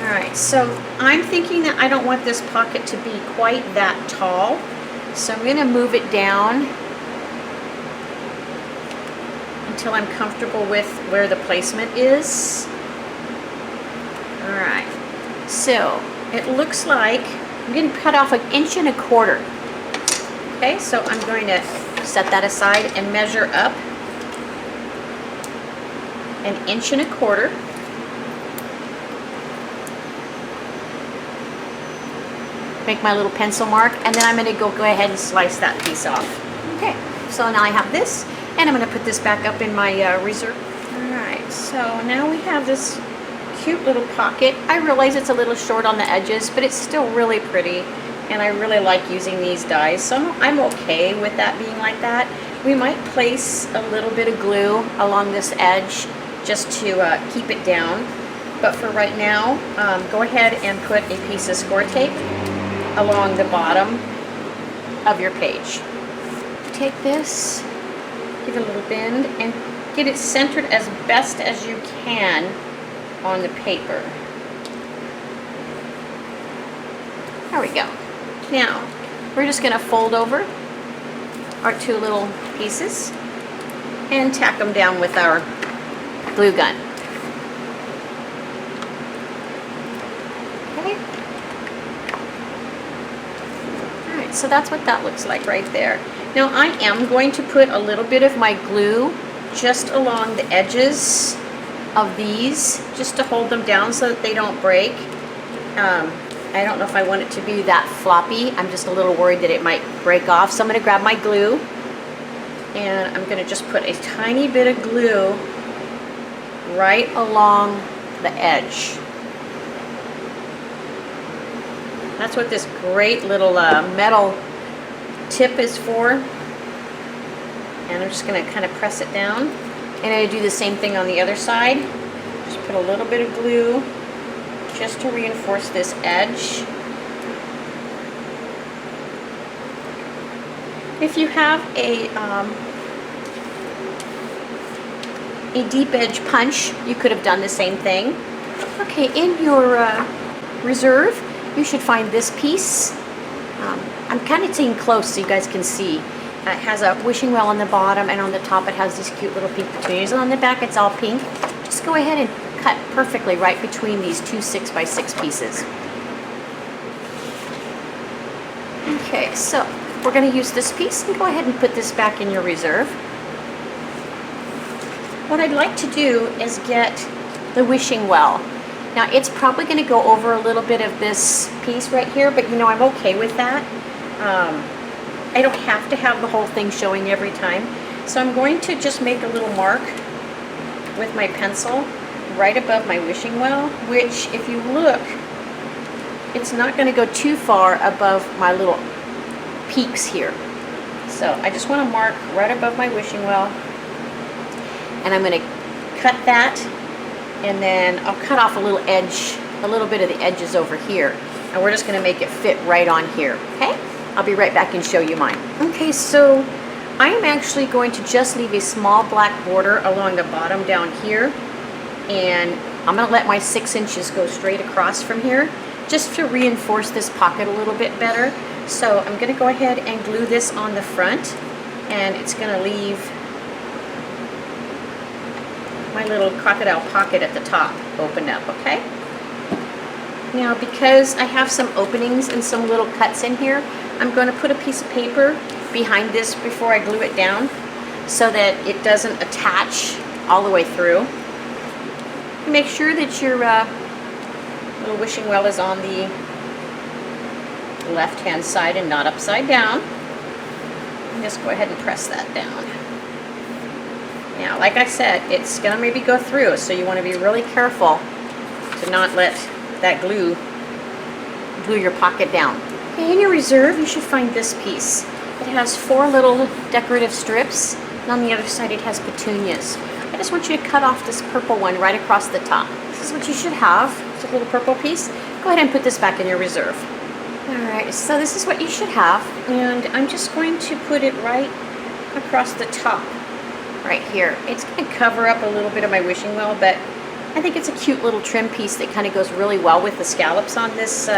All right, so I'm thinking that I don't want this pocket to be quite that tall. So I'm gonna move it down until I'm comfortable with where the placement is. All right, so it looks like I'm gonna cut off 1.25 inches. Okay, so I'm going to set that aside and measure up 1.25 inches. Make my little pencil mark, and then I'm going to go ahead and slice that piece off. Okay, so now I have this, and I'm going to put this back up in my reserve. Alright, so now we have this cute little pocket. I realize it's a little short on the edges, but it's still really pretty, and I really like using these dies, so I'm okay with that being like that. We might place a little bit of glue along this edge just to keep it down, but for right now, go ahead and put a piece of score tape along the bottom of your page. Take this, give it a little bend, and get it centered as best as you can on the paper. There we go. Now, we're just going to fold over our 2 little pieces and tack them down with our glue gun. So that's what that looks like right there. Now I am going to put a little bit of my glue just along the edges of these, just to hold them down so that they don't break. I don't know if I want it to be that floppy. I'm just a little worried that it might break off. So I'm going to grab my glue, and I'm going to just put a tiny bit of glue right along the edge. That's what this great little metal tip is for. And I'm just going to kind of press it down. And I do the same thing on the other side. Just put a little bit of glue just to reinforce this edge. If you have a deep edge punch, you could have done the same thing. Okay, in your reserve, you should find this piece. I'm kind of taking close so you guys can see. It has a wishing well on the bottom, and on the top it has these cute little pink petunias, and on the back it's all pink. Just go ahead and cut perfectly right between these 2 6x6 pieces. Okay, so we're going to use this piece, and go ahead and put this back in your reserve. What I'd like to do is get the wishing well. Now it's probably going to go over a little bit of this piece right here, but you know, I'm okay with that. I don't have to have the whole thing showing every time. So I'm going to just make a little mark with my pencil right above my wishing well, which if you look, it's not going to go too far above my little peaks here. So I just want to mark right above my wishing well, and I'm going to cut that And then I'll cut off a little edge, a little bit of the edges over here. And we're just gonna make it fit right on here, okay? I'll be right back and show you mine. Okay, so I am actually going to just leave a small black border along the bottom down here. And I'm gonna let my 6 inches go straight across from here, just to reinforce this pocket a little bit better. So I'm gonna go ahead and glue this on the front, and it's gonna leave my little crocodile pocket at the top opened up, okay? Now, because I have some openings and some little cuts in here, I'm going to put a piece of paper behind this before I glue it down so that it doesn't attach all the way through. Make sure that your little wishing well is on the left-hand side and not upside down. And just go ahead and press that down. Now, like I said, it's going to maybe go through, so you want to be really careful to not let that glue your pocket down. Okay, in your reserve, you should find this piece. It has 4 little decorative strips, and on the other side it has petunias. I just want you to cut off this purple one right across the top. This is what you should have. It's a little purple piece. Go ahead and put this back in your reserve. Alright, so this is what you should have, and I'm just going to put it right across the top. Right here. It's going to cover up a little bit of my wishing well, but I think it's a cute little trim piece that kind of goes really well with the scallops on this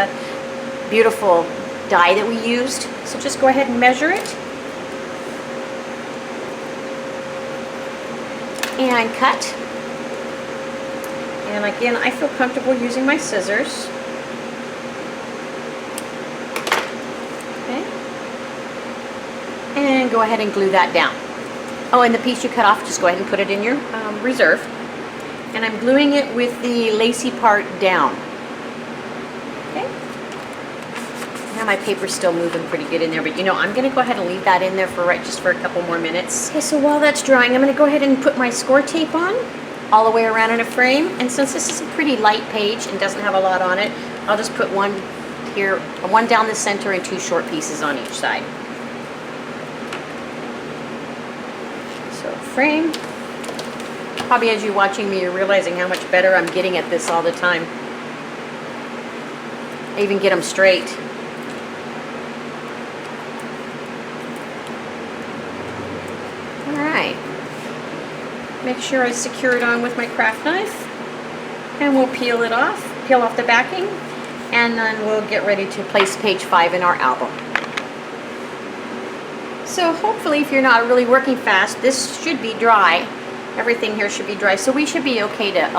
beautiful die that we used. So just go ahead and measure it. And cut. And again, I feel comfortable using my scissors. Okay. And go ahead and glue that down. Oh, and the piece you cut off, just go ahead and put it in your reserve. And I'm gluing it with the lacy part down. Okay. Now my paper's still moving pretty good in there, but you know, I'm gonna go ahead and leave that in there for just for a couple more minutes. Okay, so while that's drying, I'm gonna go ahead and put my score tape on all the way around in a frame. And since this is a pretty light page and doesn't have a lot on it, I'll just put one here, one down the center and 2 short pieces on each side. Frame. Probably as you're watching me, you're realizing how much better I'm getting at this all the time. I even get them straight. Alright. Make sure I secure it on with my craft knife. And we'll peel it off. Peel off the backing. And then we'll get ready to place page 5 in our album. So hopefully, if you're not really working fast, this should be dry. Everything here should be dry. So we should be okay to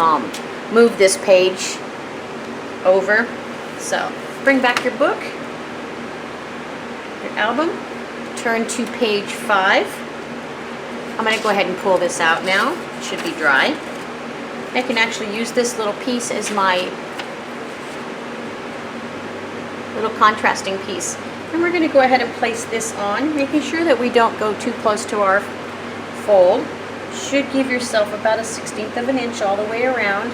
move this page over. So bring back your book, your album, turn to page 5. I'm going to go ahead and pull this out now. It should be dry. I can actually use this little piece as my little contrasting piece. And we're going to go ahead and place this on, making sure that we don't go too close to our fold. Should give yourself about a 1/16 of an inch all the way around.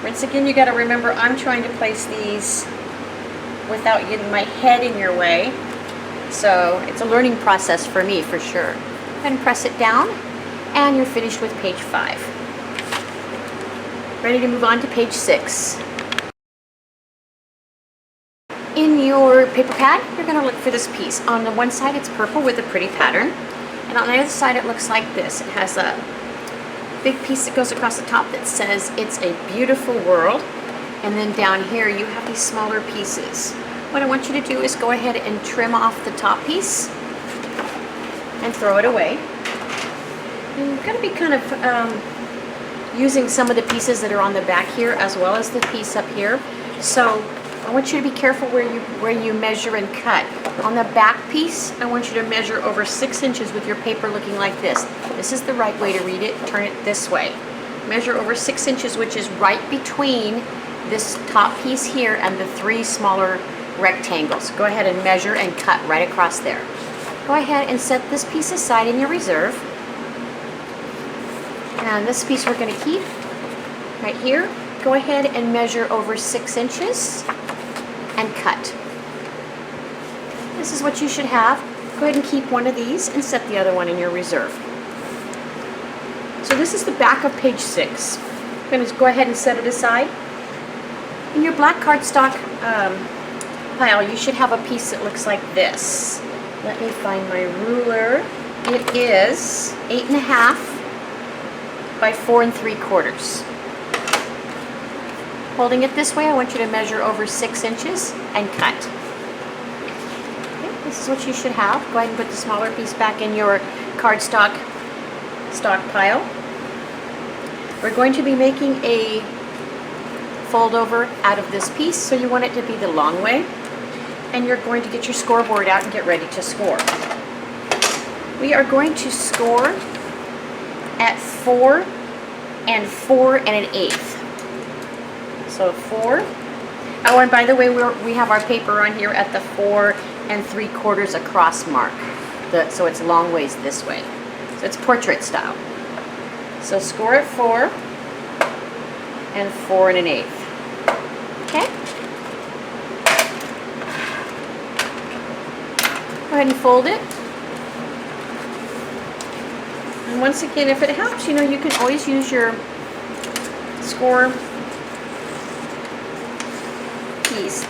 Once again, you got to remember, I'm trying to place these without getting my head in your way. So it's a learning process for me, for sure. Go ahead and press it down, and you're finished with page 5. Ready to move on to page 6. In your paper pad, you're going to look for this piece. On the one side, it's purple with a pretty pattern. And on the other side, it looks like this. It has a big piece that goes across the top that says, "It's a beautiful world." And then down here, you have these smaller pieces. What I want you to do is go ahead and trim off the top piece and throw it away. And you're going to be kind of using some of the pieces that are on the back here as well as the piece up here. So I want you to be careful where you measure and cut. On the back piece, I want you to measure over 6 inches with your paper looking like this. This is the right way to read it. Turn it this way. Measure over 6 inches, which is right between this top piece here and the 3 smaller rectangles. Go ahead and measure and cut right across there. Go ahead and set this piece aside in your reserve. And this piece we're going to keep right here. Go ahead and measure over 6 inches and cut. This is what you should have. Go ahead and keep one of these and set the other one in your reserve. So this is the back of page 6. I'm going to go ahead and set it aside. In your black cardstock pile, you should have a piece that looks like this. Let me find my ruler. It is 8.5 by 4 3/4. Holding it this way, I want you to measure over 6 inches and cut. Okay, this is what you should have. Go ahead and put the smaller piece back in your cardstock pile. We're going to be making a fold over out of this piece, so you want it to be the long way. And you're going to get your scoreboard out and get ready to score. We are going to score at 4 and 4 1/8. So 4. Oh, and by the way, we have our paper on here at the 4 3/4 across mark. So it's long ways this way. So it's portrait style. So score at 4 and 4 1/8. Okay? Go ahead and fold it. And once again, if it helps, you know, you can always use your score piece.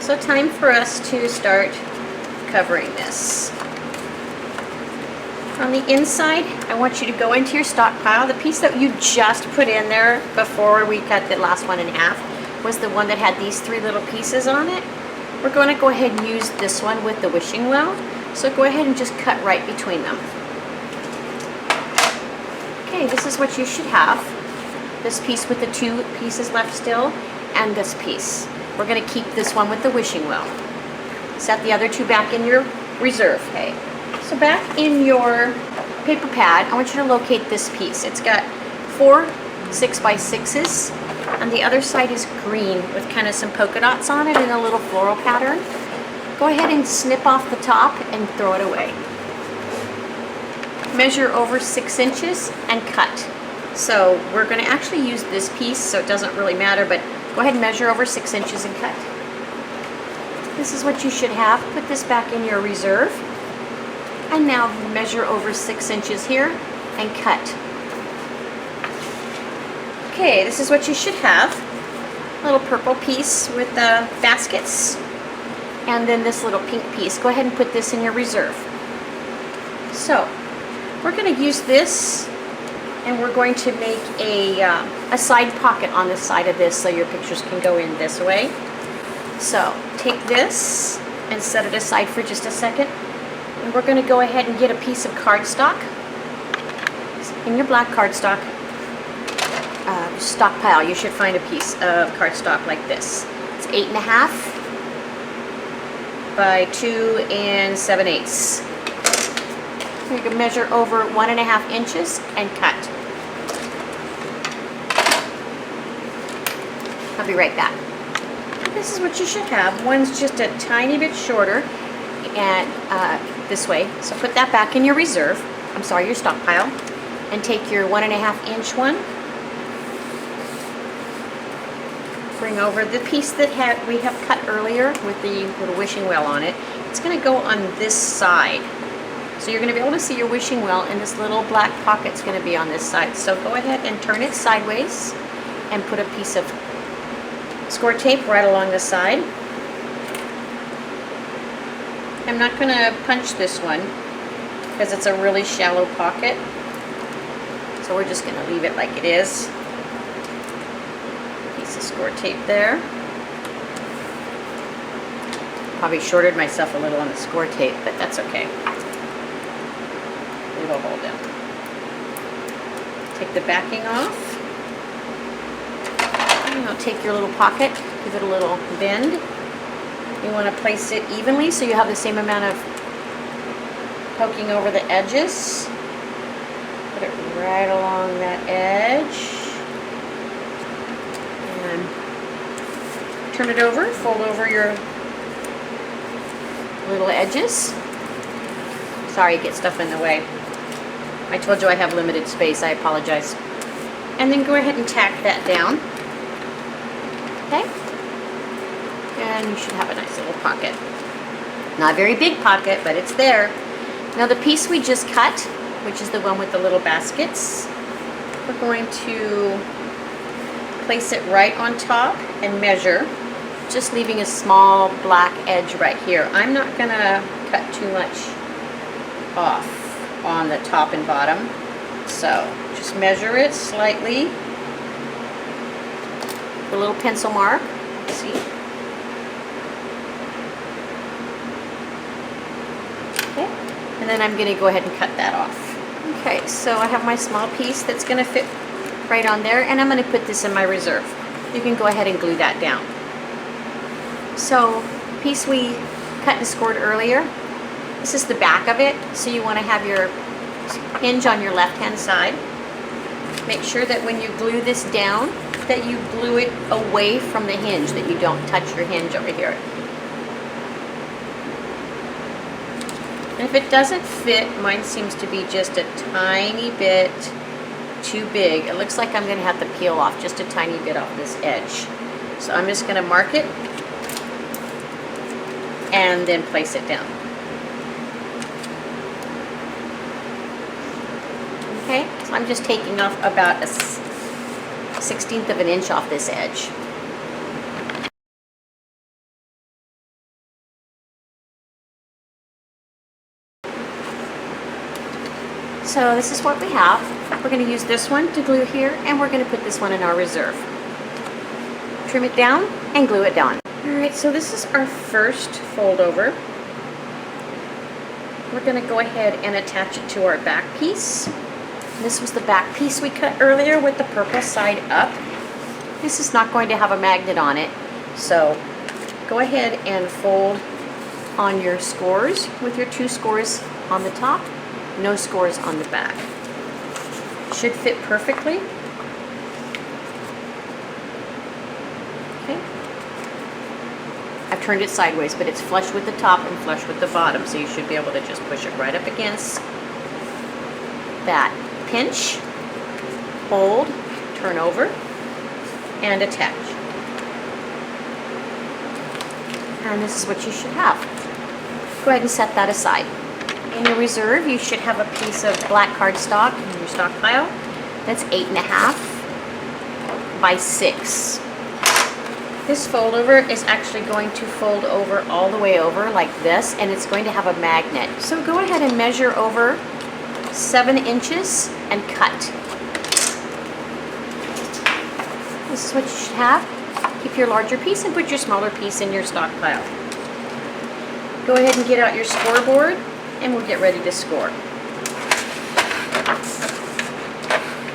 So time for us to start covering this. On the inside, I want you to go into your stockpile. The piece that you just put in there before we cut the last one in half was the one that had these 3 little pieces on it. We're going to go ahead and use this one with the wishing well. So go ahead and just cut right between them. Okay, this is what you should have. This piece with the 2 pieces left still, and this piece. We're going to keep this one with the wishing well. Set the other 2 back in your reserve hay. So back in your paper pad, I want you to locate this piece. It's got 4 6x6s, and the other side is green with kind of some polka dots on it and a little floral pattern. Go ahead and snip off the top and throw it away. Measure over 6 inches and cut. So we're going to actually use this piece, so it doesn't really matter, but go ahead and measure over 6 inches and cut. This is what you should have. Put this back in your reserve. And now measure over 6 inches here and cut. Okay, this is what you should have. A little purple piece with the baskets. And then this little pink piece. Go ahead and put this in your reserve. So, we're going to use this, and we're going to make a side pocket on the side of this so your pictures can go in this way. So, take this and set it aside for just a second. And we're going to go ahead and get a piece of cardstock in your black cardstock stockpile. You should find a piece of cardstock like this. It's 8.5 by 2 7/8. You can measure over 1.5 inches and cut. I'll be right back. This is what you should have. One's just a tiny bit shorter and this way. So put that back in your reserve. I'm sorry, your stockpile. And take your 1.5 inch one. Bring over the piece that we have cut earlier with the little wishing well on it. It's going to go on this side. So you're going to be able to see your wishing well, and this little black pocket's going to be on this side. So go ahead and turn it sideways and put a piece of score tape right along the side. I'm not going to punch this one because it's a really shallow pocket. So we're just going to leave it like it is. Piece of score tape there. Probably shorted myself a little on the score tape, but that's okay. It'll hold it. Take the backing off. And I'll take your little pocket, give it a little bend. You want to place it evenly so you have the same amount of poking over the edges. Put it right along that edge. And turn it over, fold over your little edges. Sorry, get stuff in the way. I told you I have limited space, I apologize. And then go ahead and tack that down. Okay? And you should have a nice little pocket. Not a very big pocket, but it's there. Now the piece we just cut, which is the one with the little baskets, we're going to place it right on top and measure, just leaving a small black edge right here. I'm not going to cut too much off on the top and bottom, so just measure it slightly. A little pencil mark, see? Okay, and then I'm going to go ahead and cut that off. Okay, so I have my small piece that's going to fit right on there, and I'm going to put this in my reserve. You can go ahead and glue that down. So, piece we cut and scored earlier, this is the back of it, so you want to have your hinge on your left-hand side. Make sure that when you glue this down, that you glue it away from the hinge, that you don't touch your hinge over here. And if it doesn't fit, mine seems to be just a tiny bit too big. It looks like I'm going to have to peel off just a tiny bit off this edge. So I'm just going to mark it and then place it down. Okay, so I'm just taking off about a 1/16 of an inch off this edge. So this is what we have. We're going to use this one to glue here, and we're going to put this one in our reserve. Trim it down and glue it down. Alright, so this is our first fold over. We're going to go ahead and attach it to our back piece. This was the back piece we cut earlier with the purple side up. This is not going to have a magnet on it, so go ahead and fold on your scores with your 2 scores on the top, no scores on the back. Should fit perfectly. Okay. I've turned it sideways, but it's flush with the top and flush with the bottom, so you should be able to just push it right up against that. Pinch, hold, turn over, and attach. And this is what you should have. Go ahead and set that aside. In your reserve, you should have a piece of black cardstock in your stock pile. That's 8.5 by 6. This fold over is actually going to fold over all the way over like this, and it's going to have a magnet. So go ahead and measure over 7 inches and cut. This is what you should have. Keep your larger piece and put your smaller piece in your stock pile. Go ahead and get out your scoreboard, and we'll get ready to score.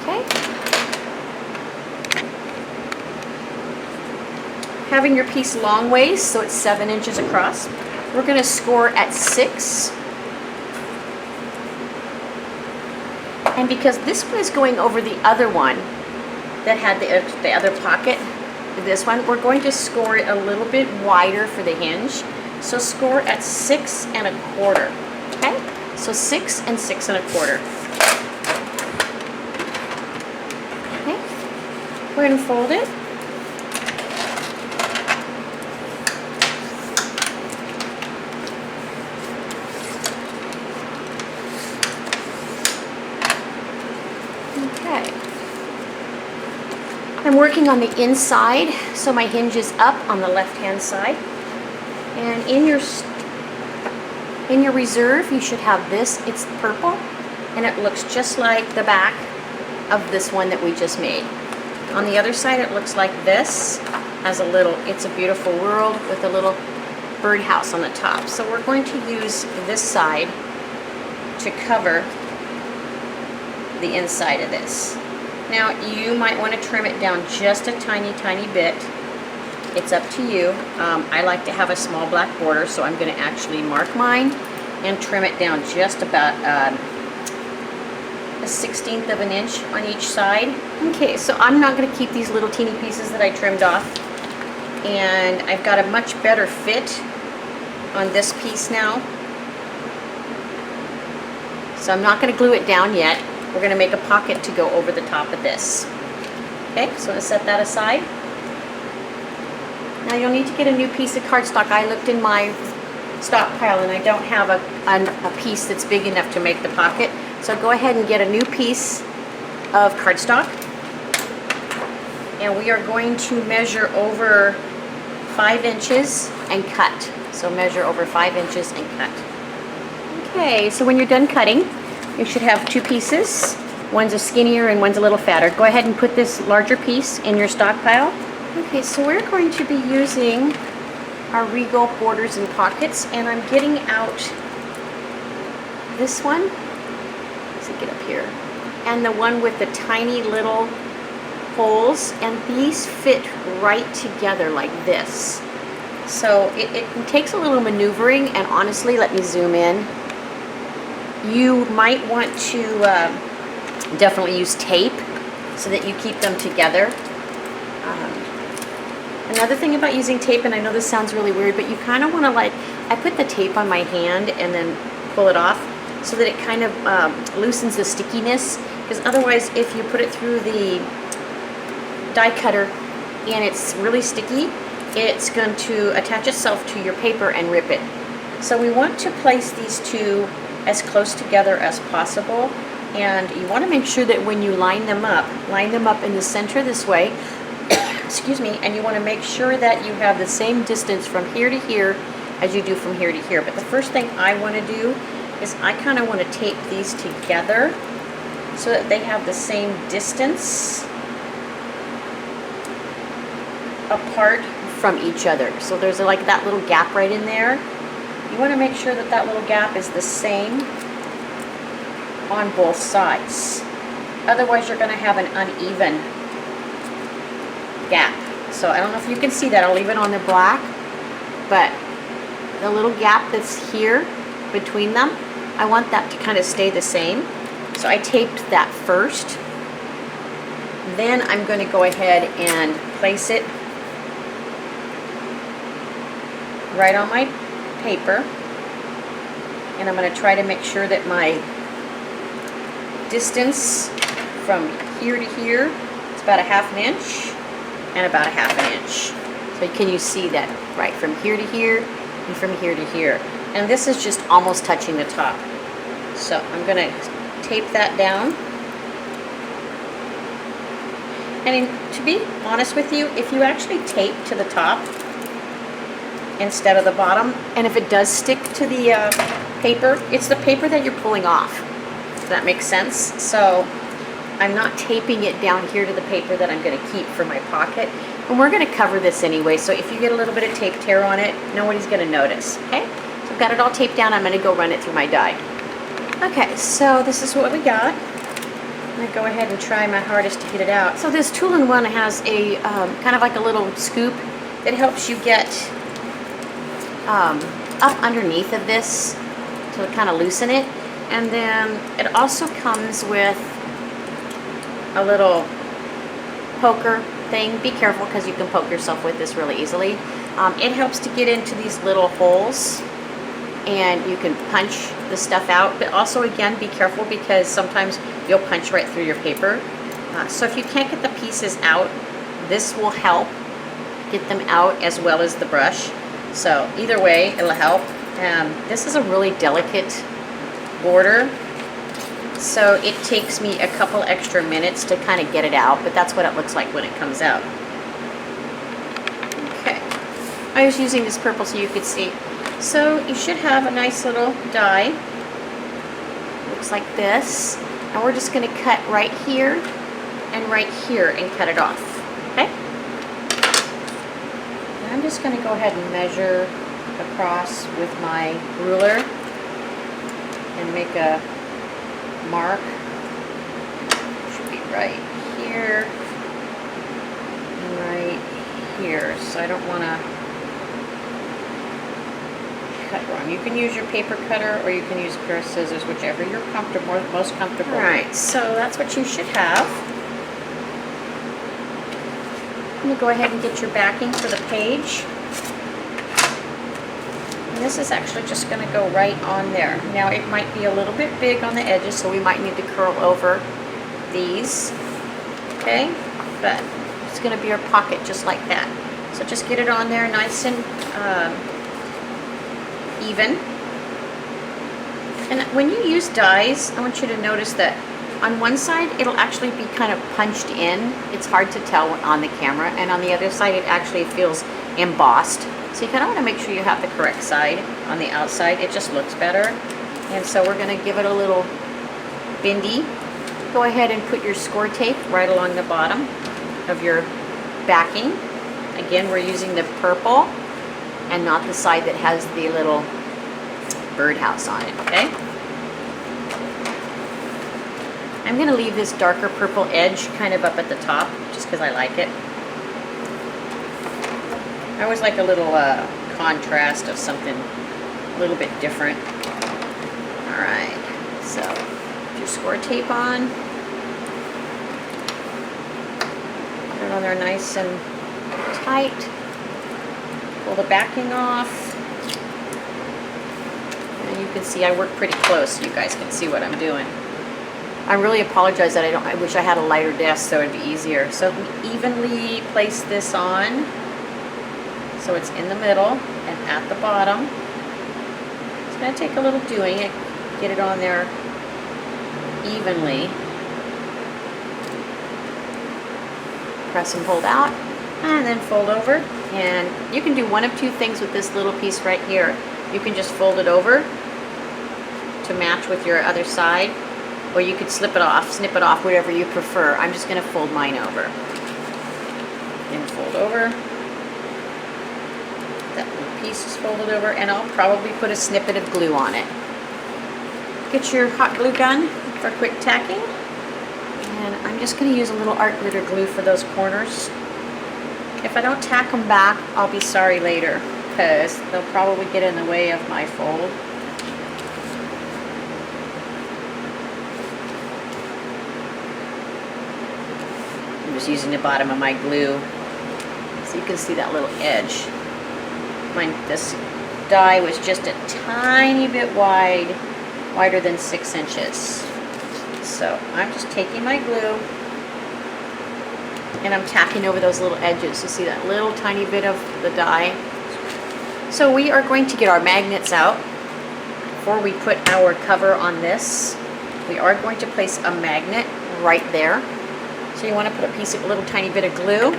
Okay. Having your piece long ways, so it's 7 inches across, we're going to score at 6. And because this one is going over the other one that had the other pocket, this one, we're going to score it a little bit wider for the hinge. So score at 6 1/4. Okay? So 6 and 6 1/4. Okay? We're going to fold it. Okay. I'm working on the inside, so my hinge is up on the left-hand side. And in your reserve, you should have this. It's purple, and it looks just like the back of this one that we just made. On the other side, it looks like this, has a little, it's a beautiful world with a little birdhouse on the top. So we're going to use this side to cover the inside of this. Now, you might want to trim it down just a tiny, tiny bit. It's up to you. I like to have a small black border, so I'm going to actually mark mine and trim it down just about a 1/16 of an inch on each side. Okay, so I'm not going to keep these little teeny pieces that I trimmed off, and I've got a much better fit on this piece now. So I'm not going to glue it down yet. We're going to make a pocket to go over the top of this. Okay, so I'm going to set that aside. Now you'll need to get a new piece of cardstock. I looked in my stockpile and I don't have a piece that's big enough to make the pocket. So go ahead and get a new piece of cardstock. And we are going to measure over 5 inches and cut. So measure over 5 inches and cut. Okay, so when you're done cutting, you should have 2 pieces. One's a skinnier and one's a little fatter. Go ahead and put this larger piece in your stockpile. Okay, so we're going to be using our Regal borders and pockets, and I'm getting out this one. Let's get up here. And the one with the tiny little holes, and these fit right together like this. So it takes a little maneuvering, and honestly, let me zoom in. You might want to definitely use tape so that you keep them together. Another thing about using tape, and I know this sounds really weird, but you kind of want to, like, I put the tape on my hand and then pull it off so that it kind of loosens the stickiness, because otherwise if you put it through the die cutter and it's really sticky, it's going to attach itself to your paper and rip it. So we want to place these two as close together as possible, and you want to make sure that when you line them up in the center this way, excuse me, and you want to make sure that you have the same distance from here to here as you do from here to here. But the first thing I want to do is I kind of want to tape these together so that they have the same distance apart from each other. So there's like that little gap right in there. You want to make sure that that little gap is the same on both sides. Otherwise you're going to have an uneven gap. So I don't know if you can see that. I'll leave it on the black, but the little gap that's here between them, I want that to kind of stay the same. So I taped that first. Then I'm going to go ahead and place it right on my paper, and I'm going to try to make sure that my distance from here to here is about a 1/2 inch and about a 1/2 inch. So can you see that? Right, from here to here and from here to here. And this is just almost touching the top. So I'm going to tape that down. And to be honest with you, if you actually tape to the top instead of the bottom, and if it does stick to the paper, it's the paper that you're pulling off. Does that make sense? So I'm not taping it down here to the paper that I'm going to keep for my pocket. And we're going to cover this anyway, so if you get a little bit of tape tear on it, nobody's going to notice, okay? So I've got it all taped down. I'm going to go run it through my die. Okay, so this is what we got. I'm going to go ahead and try my hardest to get it out. So this tool-in-one has a kind of like a little scoop that helps you get up underneath of this to kind of loosen it. And then it also comes with a little poker thing. Be careful because you can poke yourself with this really easily. It helps to get into these little holes, and you can punch the stuff out, but also again be careful because sometimes you'll punch right through your paper. So if you can't get the pieces out, this will help get them out as well as the brush. So either way, it'll help. This is a really delicate border, so it takes me a couple extra minutes to kind of get it out, but that's what it looks like when it comes out. Okay, I was using this purple so you could see. So you should have a nice little die. Looks like this. And we're just going to cut right here and cut it off. Okay? And I'm just going to go ahead and measure across with my ruler and make a mark. Should be right here and right here. So I don't want to cut wrong. You can use your paper cutter or you can use a pair of scissors, whichever you're comfortable, most comfortable. Alright, so that's what you should have. I'm going to go ahead and get your backing for the page. And this is actually just going to go right on there. Now it might be a little bit big on the edges, so we might need to curl over these. Okay, but it's going to be our pocket just like that. So just get it on there nice and even. And when you use dies, I want you to notice that on one side it'll actually be kind of punched in. It's hard to tell on the camera, and on the other side it actually feels embossed. So you kind of want to make sure you have the correct side on the outside. It just looks better. And so we're going to give it a little bindi. Go ahead and put your score tape right along the bottom of your backing. Again, we're using the purple and not the side that has the little birdhouse on it, okay? I'm going to leave this darker purple edge kind of up at the top just because I like it. I always like a little contrast of something a little bit different. All right, so put your score tape on. Put it on there nice and tight. Pull the backing off. And you can see I work pretty close so you guys can see what I'm doing. I really apologize that I wish I had a lighter desk so it'd be easier. So evenly place this on so it's in the middle and at the bottom. It's going to take a little doing it, get it on there evenly. Press and pull out, and then fold over. And you can do one of two things with this little piece right here. You can just fold it over to match with your other side, or you could snip it off, whatever you prefer. I'm just going to fold mine over. And fold over. That little piece is folded over, and I'll probably put a snippet of glue on it. Get your hot glue gun for quick tacking. And I'm just going to use a little art glitter glue for those corners. If I don't tack them back, I'll be sorry later, because they'll probably get in the way of my fold. I'm just using the bottom of my glue so you can see that little edge. This die was just a tiny bit wider than 6 inches. So I'm just taking my glue and I'm tacking over those little edges. You see that little tiny bit of the die? So we are going to get our magnets out. Before we put our cover on this, we are going to place a magnet right there. So you want to put a little tiny bit of glue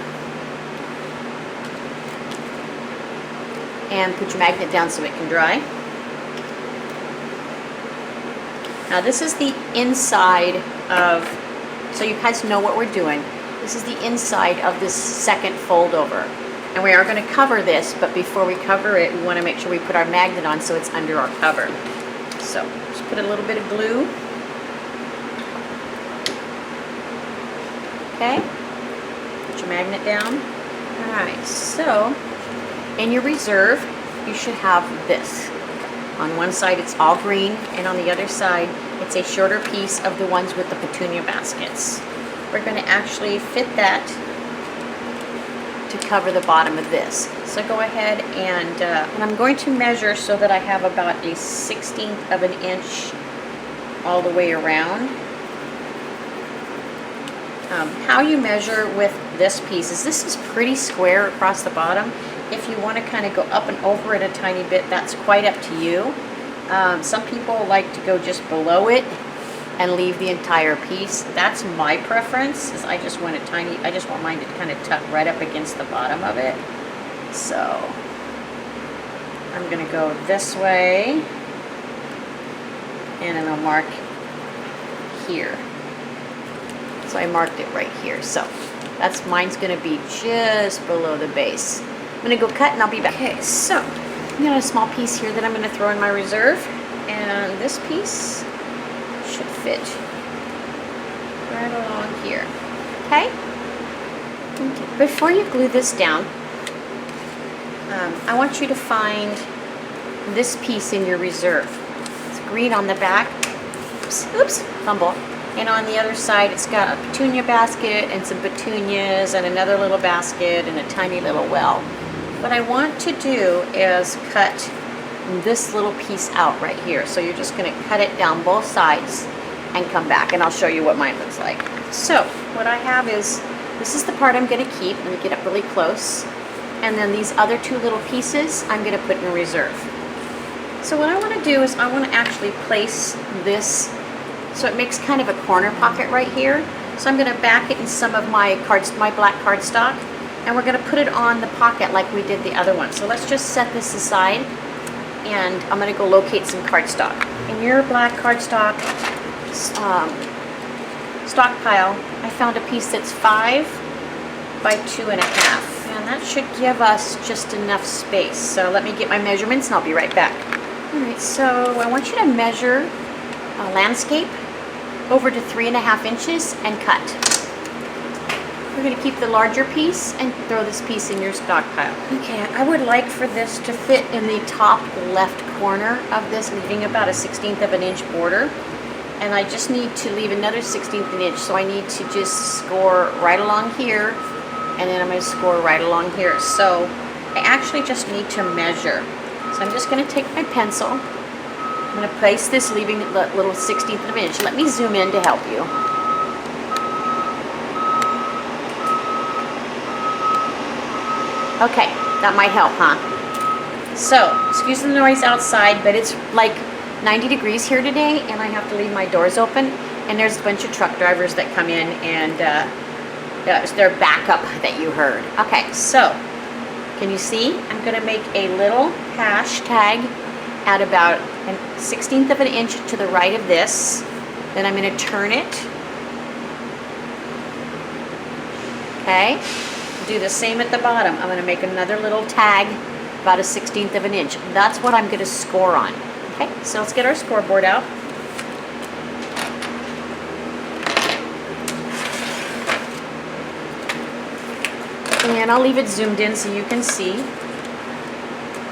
and put your magnet down so it can dry. Now this is the inside of, so you guys know what we're doing. This is the inside of this second fold over. And we are going to cover this, but before we cover it, we want to make sure we put our magnet on so it's under our cover. So just put a little bit of glue. Okay, put your magnet down. Alright, so in your reserve, you should have this. On one side it's all green, and on the other side it's a shorter piece of the ones with the petunia baskets. We're going to actually fit that to cover the bottom of this. So go ahead and I'm going to measure so that I have about a 1/16 of an inch all the way around. How you measure with this piece is this is pretty square across the bottom. If you want to kind of go up and over it a tiny bit, that's quite up to you. Some people like to go just below it and leave the entire piece. That's my preference. Is I just want mine to kind of tuck right up against the bottom of it. So I'm going to go this way, and then I'll mark here. So I marked it right here. So mine's going to be just below the base. I'm going to go cut and I'll be back. Okay, so I got a small piece here that I'm going to throw in my reserve, and this piece should fit right along here. Okay? Before you glue this down, I want you to find this piece in your reserve. It's green on the back. Oops, fumble. And on the other side, it's got a petunia basket and some petunias and another little basket and a tiny little well. What I want to do is cut this little piece out right here. So you're just going to cut it down both sides and come back, and I'll show you what mine looks like. So what I have is, this is the part I'm going to keep. Let me get up really close. And then these other two little pieces I'm going to put in reserve. So what I want to do is I want to actually place this so it makes kind of a corner pocket right here. So I'm going to back it in some of my black cardstock, and we're going to put it on the pocket like we did the other one. So let's just set this aside, and I'm going to go locate some cardstock. In your black cardstock stockpile, I found a piece that's 5 by 2.5, and that should give us just enough space. So let me get my measurements and I'll be right back. All right, so I want you to measure a landscape over to 3.5 inches and cut. We're going to keep the larger piece and throw this piece in your stockpile. Okay, I would like for this to fit in the top left corner of this, leaving about a 1/16 of an inch border. And I just need to leave another 1/16 of an inch, so I need to just score right along here, and then I'm going to score right along here. So I actually just need to measure. So I'm just going to take my pencil. I'm going to place this, leaving a little 1/16 of an inch. Let me zoom in to help you. Okay, that might help, huh? So, excuse the noise outside, but it's like 90 degrees here today, and I have to leave my doors open, and there's a bunch of truck drivers that come in, and it's their backup that you heard. Okay, so, can you see? I'm going to make a little hashtag at about a 1/16 of an inch to the right of this. Then I'm going to turn it. Okay, do the same at the bottom. I'm going to make another little tag about a 1/16 of an inch. That's what I'm going to score on. Okay, so let's get our scoreboard out. And I'll leave it zoomed in so you can see.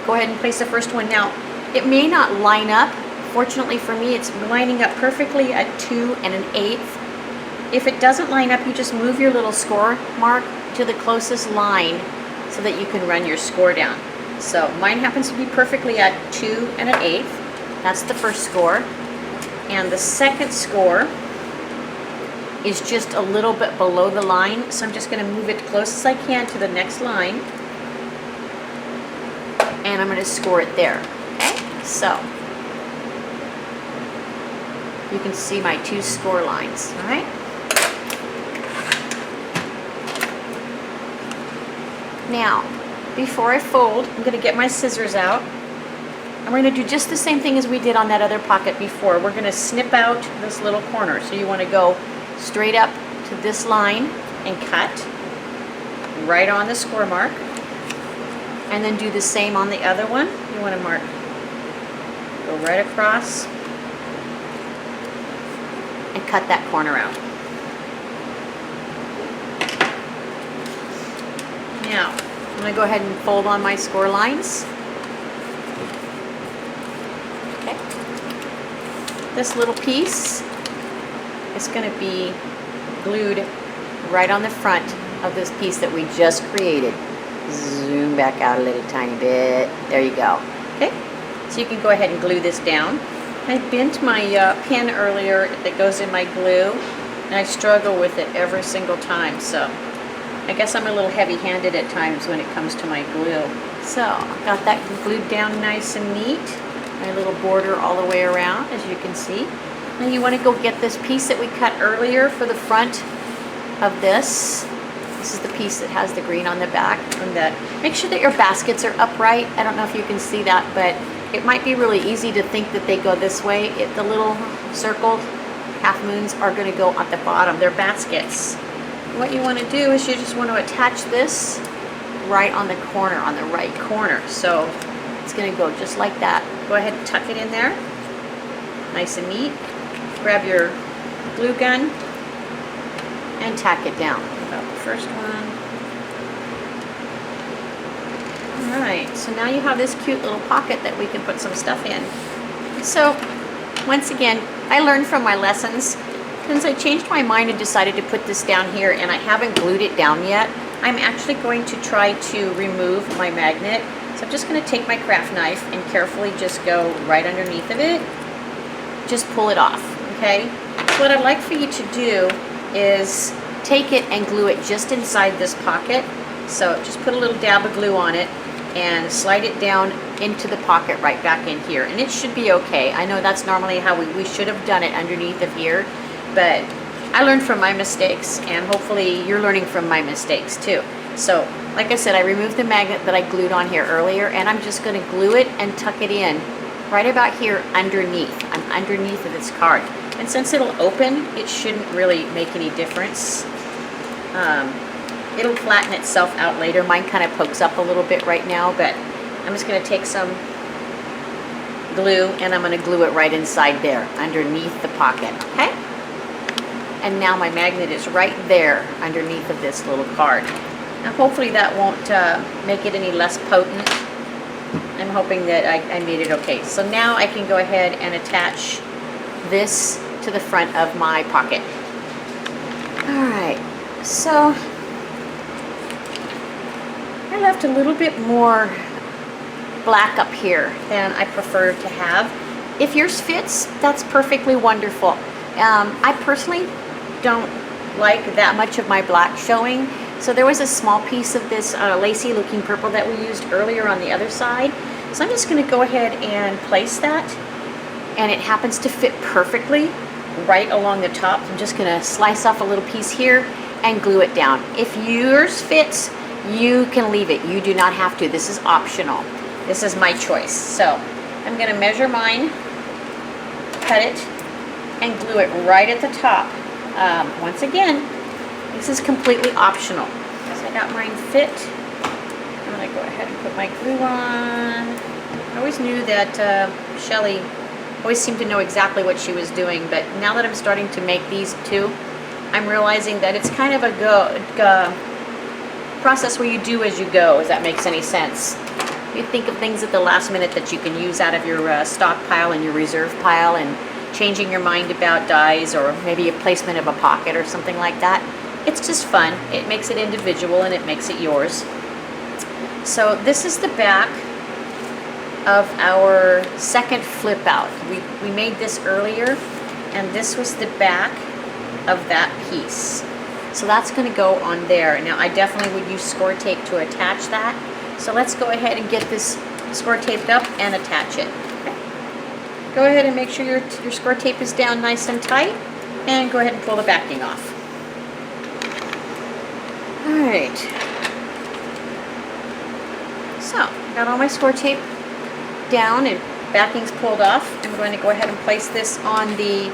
Go ahead and place the first one. Now, it may not line up. Fortunately for me, it's lining up perfectly at 2 1/8. If it doesn't line up, you just move your little score mark to the closest line so that you can run your score down. So mine happens to be perfectly at 2 1/8. That's the first score. And the second score is just a little bit below the line. So I'm just going to move it close as I can to the next line. And I'm going to score it there. Okay? So you can see my 2 score lines. All right? Now, before I fold, I'm going to get my scissors out. And we're going to do just the same thing as we did on that other pocket before. We're going to snip out this little corner. So you want to go straight up to this line and cut right on the score mark. And then do the same on the other one. You want to mark, go right across and cut that corner out. Now, I'm going to go ahead and fold on my score lines. Okay. This little piece is going to be glued right on the front of this piece that we just created. Zoom back out a little tiny bit. There you go. Okay, so you can go ahead and glue this down. I bent my pin earlier that goes in my glue, and I struggle with it every single time, so I guess I'm a little heavy-handed at times when it comes to my glue. So I've got that glued down nice and neat. My little border all the way around, as you can see. Now you want to go get this piece that we cut earlier for the front of this. This is the piece that has the green on the back. And make sure that your baskets are upright. I don't know if you can see that, but it might be really easy to think that they go this way. The little circle half moons are going to go at the bottom. They're baskets. What you want to do is you just want to attach this right on the corner, on the right corner. So it's going to go just like that. Go ahead and tuck it in there. Nice and neat. Grab your glue gun and tack it down. About the first one. Alright, so now you have this cute little pocket that we can put some stuff in. So, once again, I learned from my lessons. Since I changed my mind and decided to put this down here, and I haven't glued it down yet, I'm actually going to try to remove my magnet. So I'm just going to take my craft knife and carefully just go right underneath of it. Just pull it off, okay? So what I'd like for you to do is take it and glue it just inside this pocket. So just put a little dab of glue on it, and slide it down into the pocket right back in here. And it should be okay. I know that's normally how we should have done it underneath of here, but I learned from my mistakes, and hopefully you're learning from my mistakes too. So, like I said, I removed the magnet that I glued on here earlier, and I'm just going to glue it and tuck it in right about here underneath. I'm underneath of this card. And since it'll open, it shouldn't really make any difference. It'll flatten itself out later. Mine kind of pokes up a little bit right now, but I'm just going to take some glue and I'm going to glue it right inside there underneath the pocket, okay? And now my magnet is right there underneath of this little card. Now hopefully that won't make it any less potent. I'm hoping that I made it okay. So now I can go ahead and attach this to the front of my pocket. Alright, so I left a little bit more black up here than I prefer to have. If yours fits, that's perfectly wonderful. I personally don't like that much of my black showing, so there was a small piece of this lacy looking purple that we used earlier on the other side. So I'm just going to go ahead and place that, and it happens to fit perfectly right along the top. I'm just going to slice off a little piece here and glue it down. If yours fits, you can leave it. You do not have to. This is optional. This is my choice. So I'm going to measure mine, cut it, and glue it right at the top. Once again, this is completely optional. As I got mine fit, I'm going to go ahead and put my glue on. I always knew that Shellie always seemed to know exactly what she was doing, but now that I'm starting to make these too, I'm realizing that it's kind of a process where you do as you go, if that makes any sense. You think of things at the last minute that you can use out of your stockpile and your reserve pile, and changing your mind about dies or maybe a placement of a pocket or something like that. It's just fun. It makes it individual and it makes it yours. So this is the back of our second flip out. We made this earlier, and this was the back of that piece. So that's going to go on there. Now I definitely would use score tape to attach that. So let's go ahead and get this score taped up and attach it. Okay. Go ahead and make sure your score tape is down nice and tight, and go ahead and pull the backing off. Alright. So, got all my score tape down and backing's pulled off. I'm going to go ahead and place this on the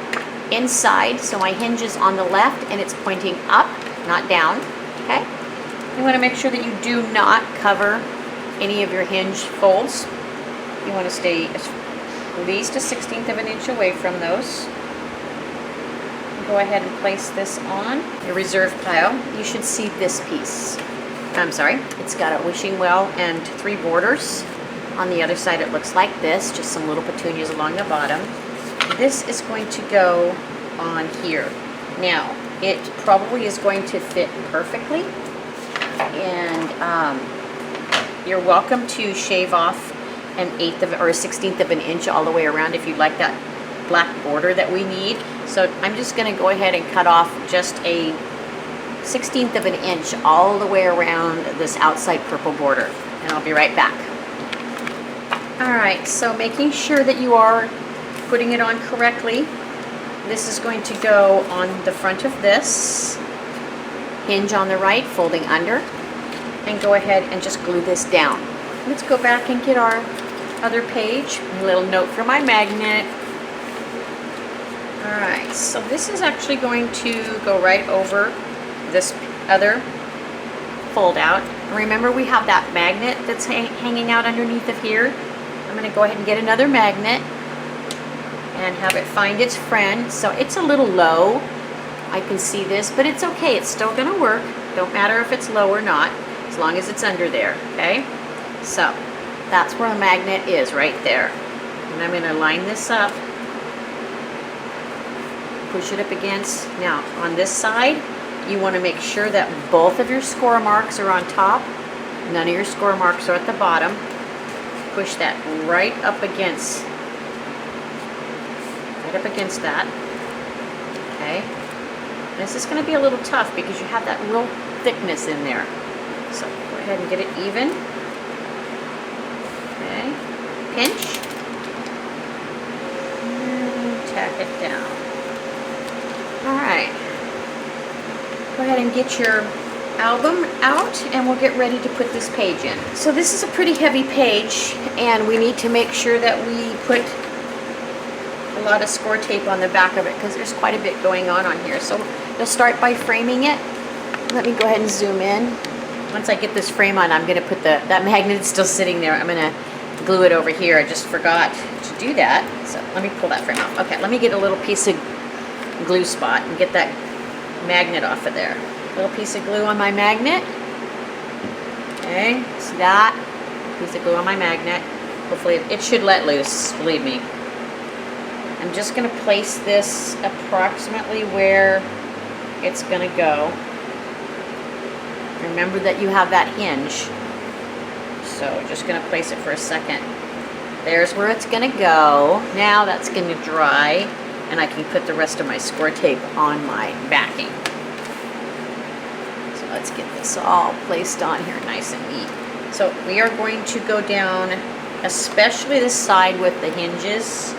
inside, so my hinge is on the left and it's pointing up, not down. Okay? You want to make sure that you do not cover any of your hinge folds. You want to stay at least a 1/16 of an inch away from those. Go ahead and place this on your reserve pile. You should see this piece. I'm sorry, it's got a wishing well and 3 borders. On the other side it looks like this, just some little petunias along the bottom. This is going to go on here. Now, it probably is going to fit perfectly, and you're welcome to shave off an 1/8 of or a 1/16 of an inch all the way around if you'd like that black border that we need. So I'm just going to go ahead and cut off just a 1/16 of an inch all the way around this outside purple border, and I'll be right back. Alright, so making sure that you are putting it on correctly, this is going to go on the front of this, hinge on the right, folding under, and go ahead and just glue this down. Let's go back and get our other page, a little note for my magnet. Alright, so this is actually going to go right over this other fold out. Remember, we have that magnet that's hanging out underneath of here. I'm going to go ahead and get another magnet and have it find its friend. So it's a little low, I can see this, but it's okay, it's still going to work. Don't matter if it's low or not, as long as it's under there, okay? So that's where the magnet is, right there. And I'm going to line this up, push it up against. Now on this side, you want to make sure that both of your score marks are on top, none of your score marks are at the bottom. Push that right up against that. Okay, this is going to be a little tough because you have that real thickness in there, so go ahead and get it even. Okay, pinch, and tack it down. All right, go ahead and get your album out and we'll get ready to put this page in. So this is a pretty heavy page and we need to make sure that we put a lot of score tape on the back of it because there's quite a bit going on here. So you'll start by framing it. Let me go ahead and zoom in. Once I get this frame on, I'm going to put that magnet is still sitting there. I'm going to glue it over here. I just forgot to do that. So let me pull that frame off. Okay, let me get a little piece of glue spot and get that magnet off of there. Little piece of glue on my magnet. Okay, see that? Piece of glue on my magnet. Hopefully it should let loose, believe me. I'm just going to place this approximately where it's going to go. Remember that you have that hinge. So just going to place it for a second. There's where it's going to go. Now that's going to dry and I can put the rest of my score tape on my backing. So let's get this all placed on here nice and neat. So we are going to go down, especially the side with the hinges,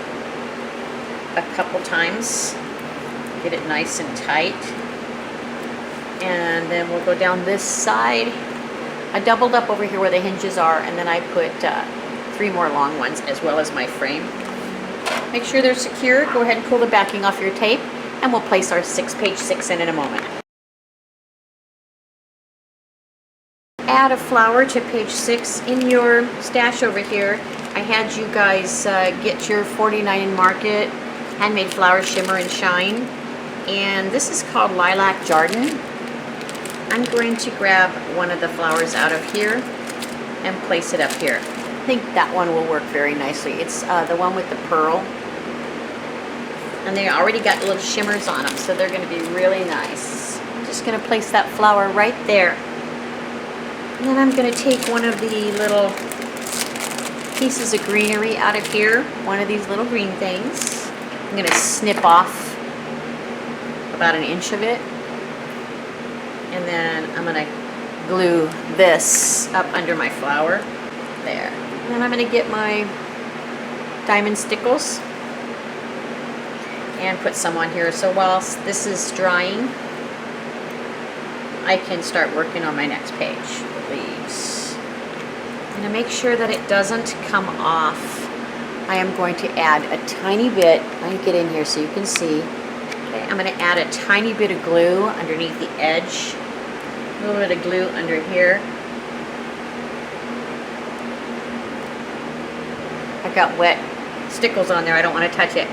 a couple times. Get it nice and tight. And then we'll go down this side. I doubled up over here where the hinges are, and then I put 3 more long ones as well as my frame. Make sure they're secure. Go ahead and pull the backing off your tape, and we'll place our page 6 in a moment. Add a flower to page 6. In your stash over here, I had you guys get your 49 in Market Handmade Flower Shimmer and Shine, and this is called Lilac Jardin. I'm going to grab one of the flowers out of here and place it up here. I think that one will work very nicely. It's the one with the pearl. And they already got little shimmers on them, so they're going to be really nice. I'm just going to place that flower right there. And then I'm going to take one of the little pieces of greenery out of here, one of these little green things. I'm going to snip off about 1 inch of it. And then I'm going to glue this up under my flower. There. And then I'm going to get my diamond stickles and put some on here. So whilst this is drying, I can start working on my next page. Leaves. I'm going to make sure that it doesn't come off. I am going to add a tiny bit. Let me get in here so you can see. Okay, I'm going to add a tiny bit of glue underneath the edge. A little bit of glue under here. I got wet stickles on there. I don't want to touch it.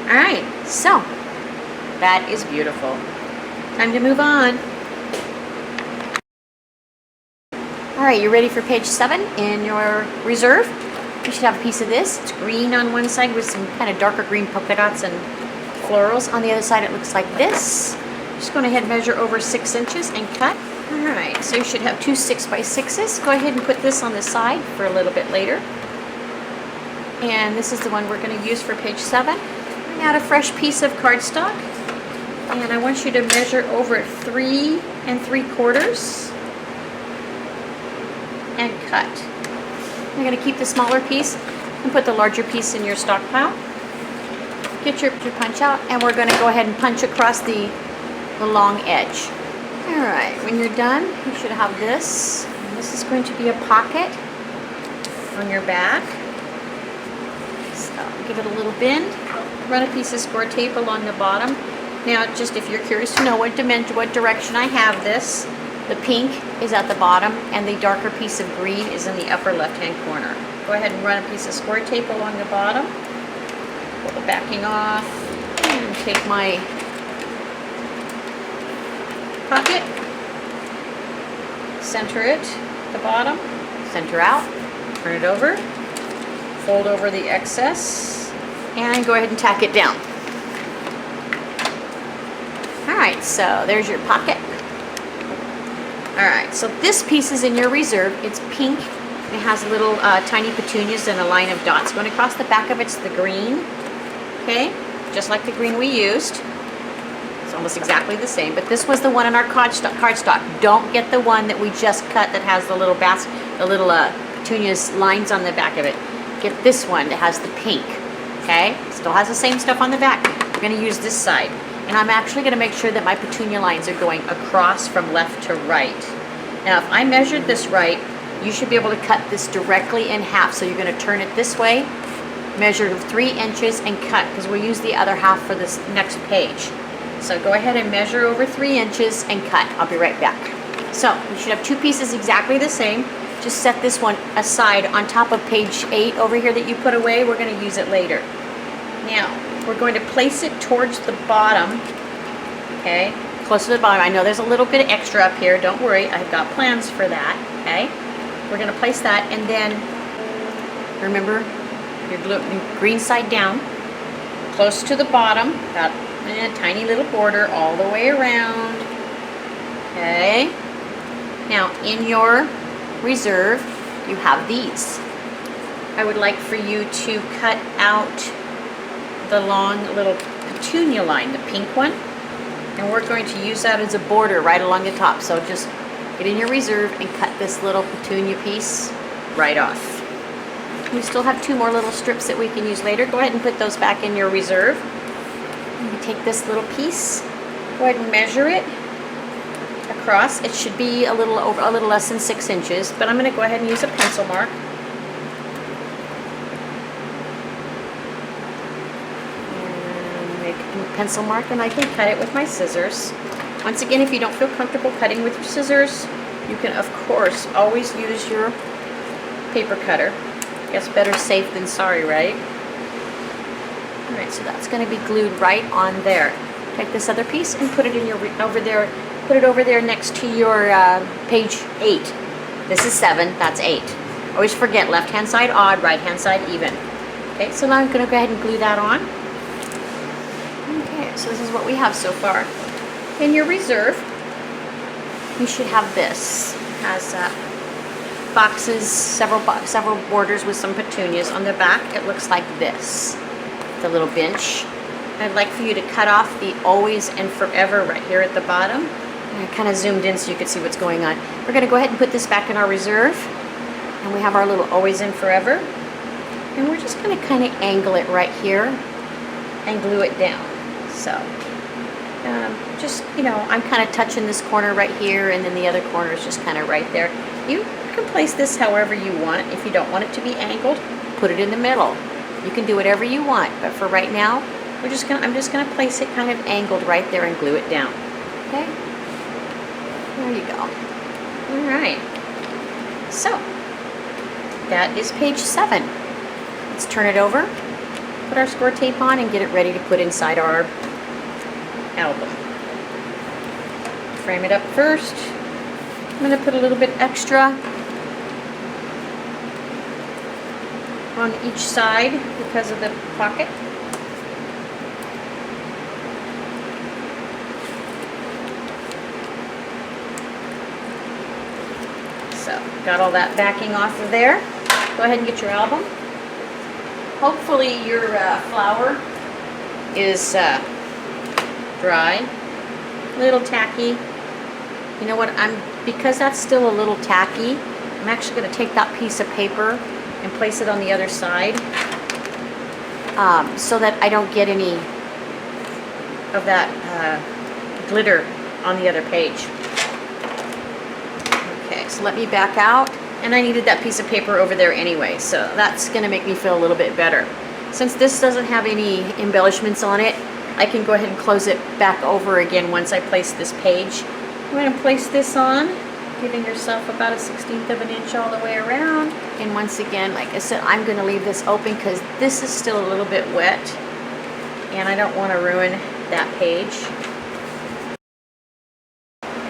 Alright, so that is beautiful. Time to move on. Alright, you ready for page 7 in your reserve? You should have a piece of this. It's green on one side with some kind of darker green polka dots and florals. On the other side it looks like this. Just going ahead and measure over 6 inches and cut. Alright, so you should have 2 6x6s. Go ahead and put this on the side for a little bit later. And this is the one we're going to use for page 7. Bring out a fresh piece of cardstock. And I want you to measure over 3 3/4 and cut. You're going to keep the smaller piece and put the larger piece in your stockpile. Get your punch out, and we're going to go ahead and punch across the long edge. Alright, when you're done, you should have this. And this is going to be a pocket on your back. So give it a little bend. Run a piece of score tape along the bottom. Now, just if you're curious to know what direction I have this, the pink is at the bottom and the darker piece of green is in the upper left-hand corner. Go ahead and run a piece of score tape along the bottom. Pull the backing off. And take my pocket. Center it at the bottom. Center out. Turn it over. Fold over the excess. And go ahead and tack it down. Alright, so there's your pocket. Alright, so this piece is in your reserve. It's pink. It has little tiny petunias and a line of dots going across the back of it's the green. Okay, just like the green we used. It's almost exactly the same, but this was the one in our cardstock. Don't get the one that we just cut that has the little Petunia's lines on the back of it. Get this one that has the pink, okay? Still has the same stuff on the back. We're gonna use this side. And I'm actually gonna make sure that my Petunia lines are going across from left to right. Now, if I measured this right, you should be able to cut this directly in half. So you're gonna turn it this way, measure 3 inches and cut, because we'll use the other half for this next page. So go ahead and measure over 3 inches and cut. I'll be right back. So you should have 2 pieces exactly the same. Just set this one aside on top of page 8 over here that you put away. We're gonna use it later. Now, we're going to place it towards the bottom, okay? Close to the bottom. I know there's a little bit of extra up here. Don't worry, I've got plans for that, okay? We're gonna place that, and then, remember, your green side down, close to the bottom, got a tiny little border all the way around, okay? Now, in your reserve, you have these. I would like for you to cut out the long little Petunia line, the pink one, and we're going to use that as a border right along the top. So just get in your reserve and cut this little Petunia piece right off. We still have 2 more little strips that we can use later. Go ahead and put those back in your reserve. You take this little piece, go ahead and measure it across. It should be a little less than 6 inches, but I'm going to go ahead and use a pencil mark. Pencil mark, and I can cut it with my scissors. Once again, if you don't feel comfortable cutting with your scissors, you can of course always use your paper cutter. Guess better safe than sorry, right? Alright, so that's going to be glued right on there. Take this other piece and put it in your over there. Put it over there next to your page 8. This is 7, that's 8. Always forget left hand side odd, right hand side even. Okay, so now I'm going to go ahead and glue that on. Okay, so this is what we have so far. In your reserve, you should have this. It has boxes, several borders with some petunias. On the back, it looks like this, the little bench. I'd like for you to cut off the always and forever right here at the bottom. And I kind of zoomed in so you could see what's going on. We're going to go ahead and put this back in our reserve. And we have our little always and forever. And we're just going to kind of angle it right here and glue it down. So, just, you know, I'm kind of touching this corner right here, and then the other corner is just kind of right there. You can place this however you want. If you don't want it to be angled, put it in the middle. You can do whatever you want, but for right now, I'm just gonna place it kind of angled right there and glue it down. Okay? There you go. All right. So, that is page 7. Let's turn it over, put our score tape on, and get it ready to put inside our album. Frame it up first. I'm going to put a little bit extra on each side because of the pocket. So, got all that backing off of there. Go ahead and get your album. Hopefully your flour is dry, a little tacky. You know what, because that's still a little tacky, I'm actually going to take that piece of paper and place it on the other side so that I don't get any of that glitter on the other page. Okay, so let me back out. And I needed that piece of paper over there anyway, so that's going to make me feel a little bit better. Since this doesn't have any embellishments on it, I can go ahead and close it back over again once I place this page. I'm going to place this on, giving yourself about a 1/16 of an inch all the way around. And once again, like I said, I'm going to leave this open because this is still a little bit wet, and I don't want to ruin that page.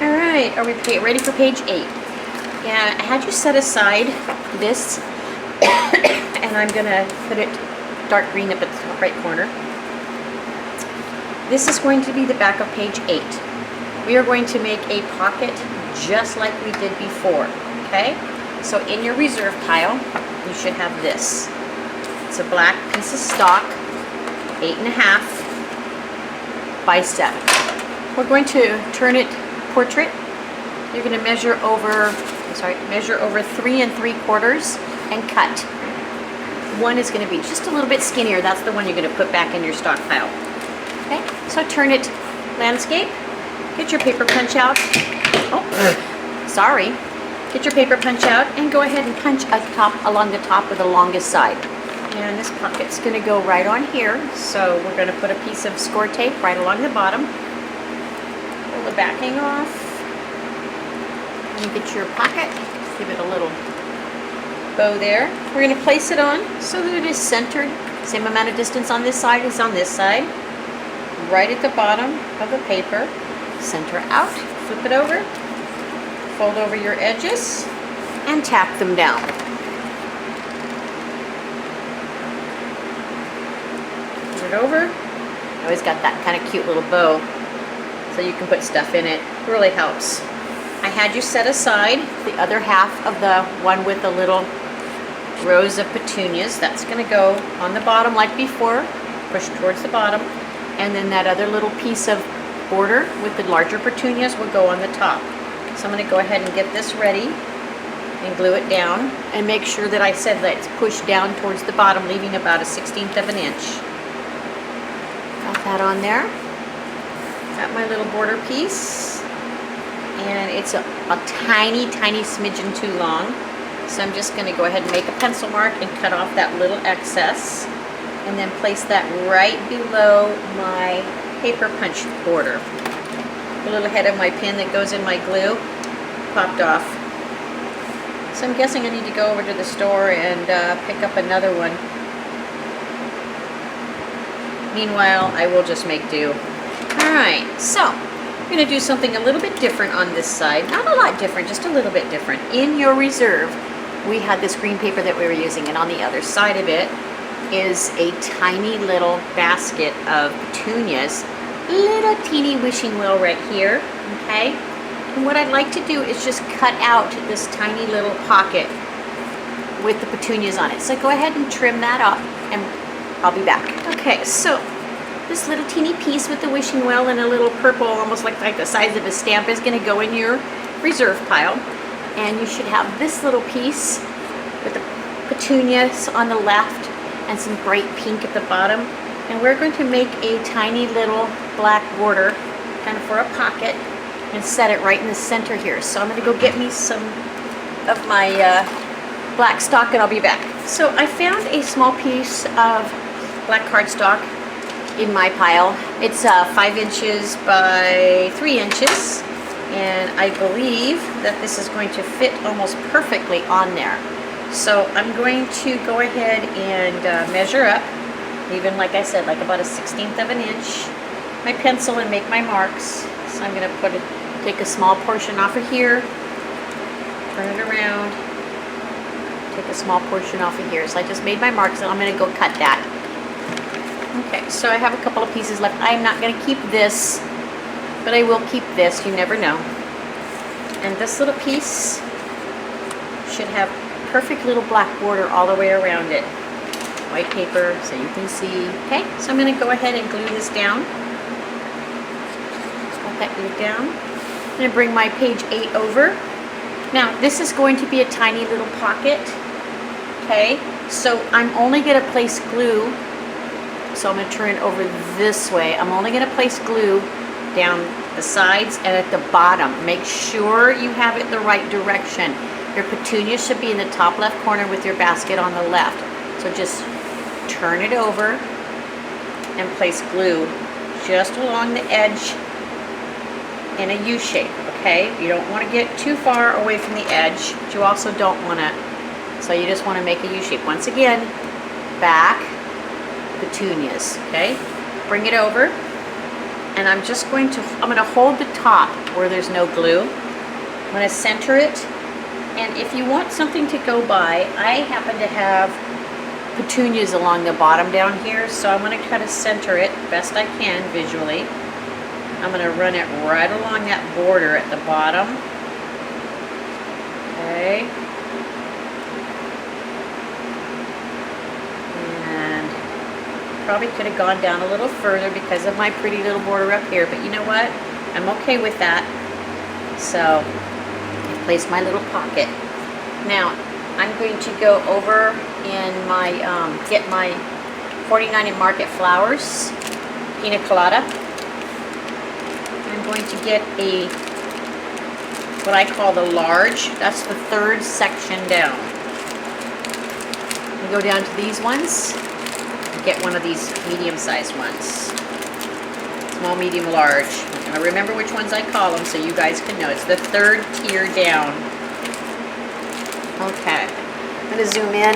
All right, are we ready for page 8? Yeah, I had you set aside this, and I'm going to put it dark green up at the top right corner. This is going to be the back of page 8. We are going to make a pocket just like we did before, okay? So in your reserve pile, you should have this. It's a black piece of stock, 8.5 by 7. We're going to turn it portrait. You're going to measure over measure over 3 3/4 and cut. One is going to be just a little bit skinnier. That's the one you're going to put back in your stockpile. Okay, so turn it landscape. Get your paper punch out. Oh, sorry. Get your paper punch out and go ahead and punch along the top with the longest side. And this pocket's going to go right on here. So we're going to put a piece of score tape right along the bottom. Pull the backing off. And get your pocket. Give it a little bow there. We're going to place it on so that it is centered. Same amount of distance on this side as on this side. Right at the bottom of the paper. Center out. Flip it over. Fold over your edges and tap them down. Put it over. Always got that kind of cute little bow so you can put stuff in it. It really helps. I had you set aside the other half of the one with the little rows of petunias. That's going to go on the bottom like before. Push towards the bottom. And then that other little piece of border with the larger petunias will go on the top. So I'm going to go ahead and get this ready and glue it down. And make sure that I said let's push down towards the bottom, leaving about a 1/16 of an inch. Got that on there. Got my little border piece. And it's a tiny, tiny smidgen too long. So I'm just going to go ahead and make a pencil mark and cut off that little excess. And then place that right below my paper punch border. The little head of my pin that goes in my glue popped off. So I'm guessing I need to go over to the store and pick up another one. Meanwhile, I will just make do. Alright, so I'm going to do something a little bit different on this side. Not a lot different, just a little bit different. In your reserve, we had this green paper that we were using, and on the other side of it is a tiny little basket of petunias. Little teeny wishing well right here, okay? And what I'd like to do is just cut out this tiny little pocket with the petunias on it. So go ahead and trim that up and I'll be back. Okay, so this little teeny piece with the wishing well and a little purple, almost like the size of a stamp, is going to go in your reserve pile. And you should have this little piece with the petunias on the left and some bright pink at the bottom. And we're going to make a tiny little black border kind of for a pocket and set it right in the center here. So I'm going to go get me some of my black stock and I'll be back. So I found a small piece of black cardstock in my pile. It's 5 inches by 3 inches, and I believe that this is going to fit almost perfectly on there. So I'm going to go ahead and measure up, even like I said, like about a 1/16 of an inch, my pencil and make my marks. So I'm going to take a small portion off of here, turn it around, take a small portion off of here. So I just made my marks and I'm going to go cut that. Okay, so I have a couple of pieces left. I'm not going to keep this, but I will keep this. You never know. And this little piece should have perfect little black border all the way around it. White paper so you can see. Okay, so I'm going to go ahead and glue this down. Got that glued down. I'm going to bring my page 8 over. Now, this is going to be a tiny little pocket. Okay, so I'm only going to place glue. So I'm going to turn it over this way. I'm only going to place glue down the sides and at the bottom. Make sure you have it the right direction. Your petunia should be in the top left corner with your basket on the left. So just turn it over and place glue just along the edge in a U shape, okay? You don't want to get too far away from the edge, but you also don't want to, so you just want to make a U shape. Once again, back, petunias, okay? Bring it over, and I'm going to hold the top where there's no glue. I'm going to center it, and if you want something to go by, I happen to have petunias along the bottom down here, so I'm going to try to center it best I can visually. I'm going to run it right along that border at the bottom. Okay. And probably could have gone down a little further because of my pretty little border up here, but you know what? I'm okay with that. So I place my little pocket. Now, I'm going to go over and get my 49 and Market Flowers Pina Colada. I'm going to get what I call the large. That's the third section down. I go down to these ones. Get one of these medium-sized ones. Small, medium, large. I remember which ones I call them so you guys can know. It's the third tier down. Okay, I'm going to zoom in.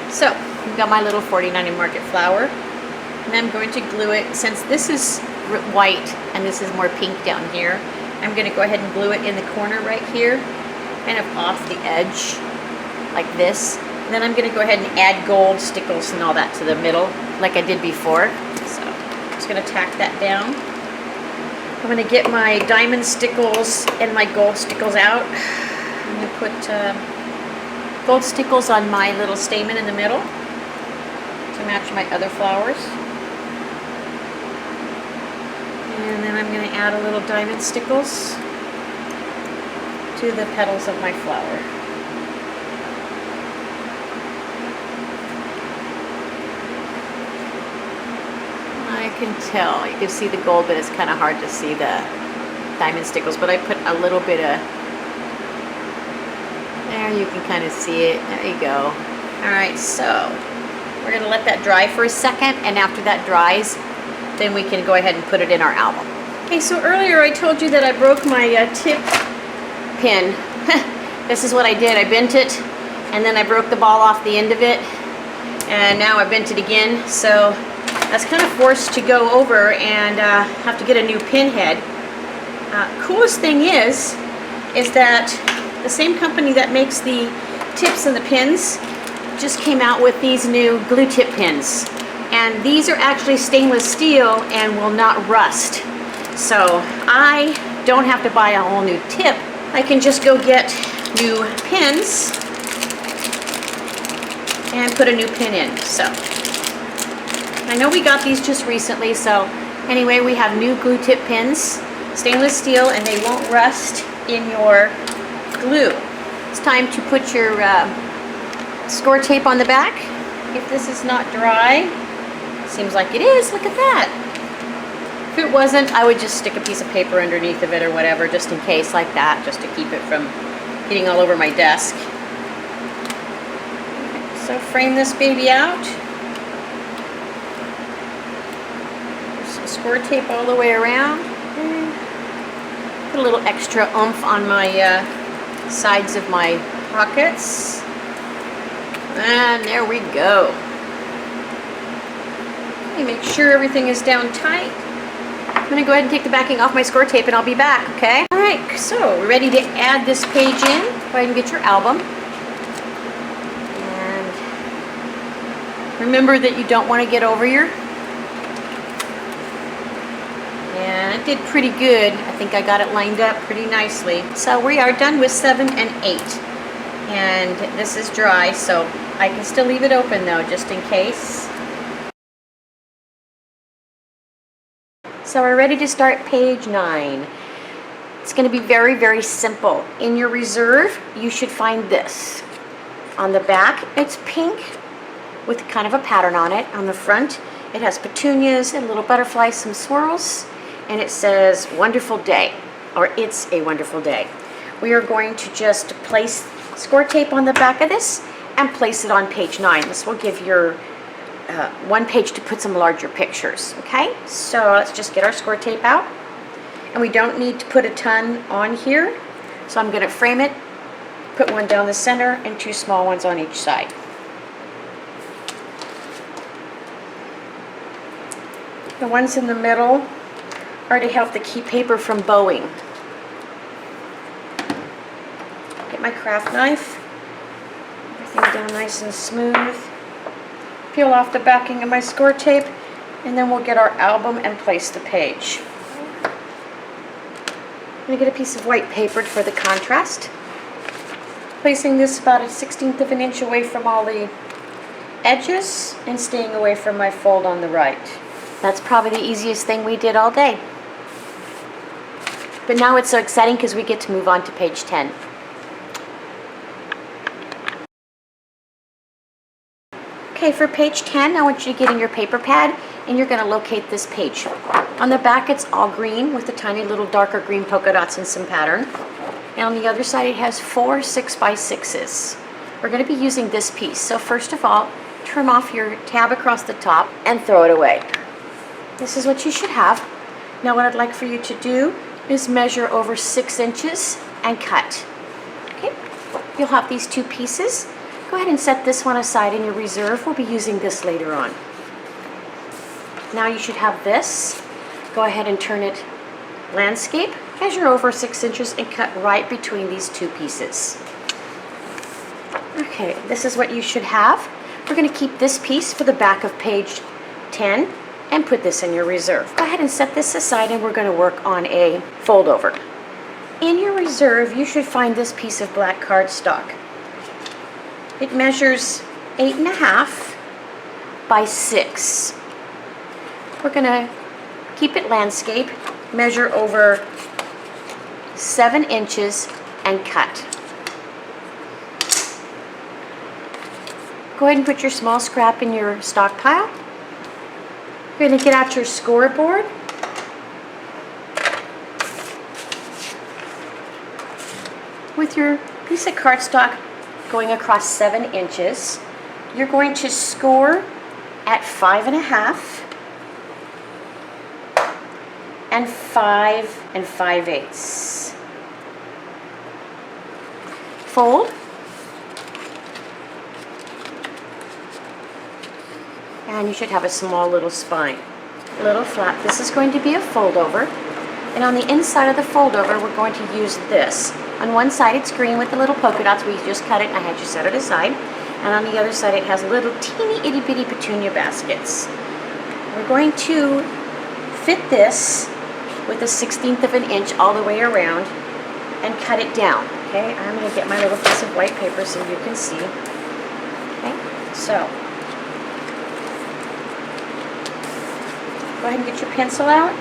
So, I've got my little 49 and Market flower. And I'm going to glue it, since this is white and this is more pink down here, I'm going to go ahead and glue it in the corner right here, kind of off the edge, like this. And then I'm going to go ahead and add gold stickles and all that to the middle, like I did before. So, I'm just going to tack that down. I'm going to get my diamond stickles and my gold stickles out. I'm going to put gold stickles on my little stamen in the middle to match my other flowers. And then I'm going to add a little diamond stickles to the petals of my flower. I can tell, you can see the gold, but it's kind of hard to see the diamond stickles, but I put a little bit of, there you can kind of see it, there you go. Alright, so we're going to let that dry for a second, and after that dries, then we can go ahead and put it in our album. Okay, so earlier I told you that I broke my tip pin. This is what I did. I bent it, and then I broke the ball off the end of it, and now I bent it again, so I was kind of forced to go over and have to get a new pin head. Coolest thing is that the same company that makes the tips and the pins just came out with these new glue tip pins. And these are actually stainless steel and will not rust. So I don't have to buy a whole new tip. I can just go get new pins and put a new pin in. So I know we got these just recently, so anyway, we have new glue tip pins, stainless steel, and they won't rust in your glue. It's time to put your score tape on the back. If this is not dry, seems like it is, look at that. If it wasn't, I would just stick a piece of paper underneath of it or whatever, just in case, like that, just to keep it from getting all over my desk. So frame this baby out. Some score tape all the way around. Put a little extra oomph on my sides of my pockets. And there we go. Make sure everything is down tight. I'm going to go ahead and take the backing off my score tape and I'll be back, okay? Alright, so we're ready to add this page in. Go ahead and get your album. And remember that you don't want to get over your... And it did pretty good. I think I got it lined up pretty nicely. So we are done with 7 and 8. And this is dry, so I can still leave it open though, just in case. So we're ready to start page 9. It's going to be very, very simple. In your reserve, you should find this. On the back, it's pink with kind of a pattern on it. On the front, it has petunias and little butterflies, some swirls, and it says wonderful day, or it's a wonderful day. We are going to just place score tape on the back of this and place it on page 9. This will give your one page to put some larger pictures, okay? So let's just get our score tape out. And we don't need to put a ton on here. So I'm going to frame it, put one down the center and 2 small ones on each side. The ones in the middle are to help to keep paper from bowing. Get my craft knife, everything down nice and smooth. Peel off the backing of my score tape, and then we'll get our album and place the page. I'm going to get a piece of white paper for the contrast. Placing this about a 1/16 of an inch away from all the edges and staying away from my fold on the right. That's probably the easiest thing we did all day. But now it's so exciting because we get to move on to page 10. Okay, for page 10, I want you to get in your paper pad and you're going to locate this page. On the back it's all green with the tiny little darker green polka dots and some pattern. And on the other side it has 4 6x6s. We're going to be using this piece. So first of all, trim off your tab across the top and throw it away. This is what you should have. Now what I'd like for you to do is measure over 6 inches and cut. Okay, you'll have these 2 pieces. Go ahead and set this one aside in your reserve. We'll be using this later on. Now you should have this. Go ahead and turn it landscape. Measure over 6 inches and cut right between these 2 pieces. Okay, this is what you should have. We're going to keep this piece for the back of page 10 and put this in your reserve. Go ahead and set this aside and we're going to work on a fold over. In your reserve, you should find this piece of black cardstock. It measures 8.5 by 6. We're going to keep it landscape, measure over 7 inches and cut. Go ahead and put your small scrap in your stockpile. You're going to get out your scoreboard. With your piece of cardstock going across 7 inches, you're going to score at 5.5 and 5 5/8. Fold. And you should have a small little spine, little flap. This is going to be a fold over. And on the inside of the fold over, we're going to use this. On one side it's green with the little polka dots. We just cut it and I had you set it aside. And on the other side it has little teeny itty bitty petunia baskets. We're going to fit this with a 1/16 of an inch all the way around and cut it down. Okay, I'm going to get my little piece of white paper so you can see. Okay, so go ahead and get your pencil out,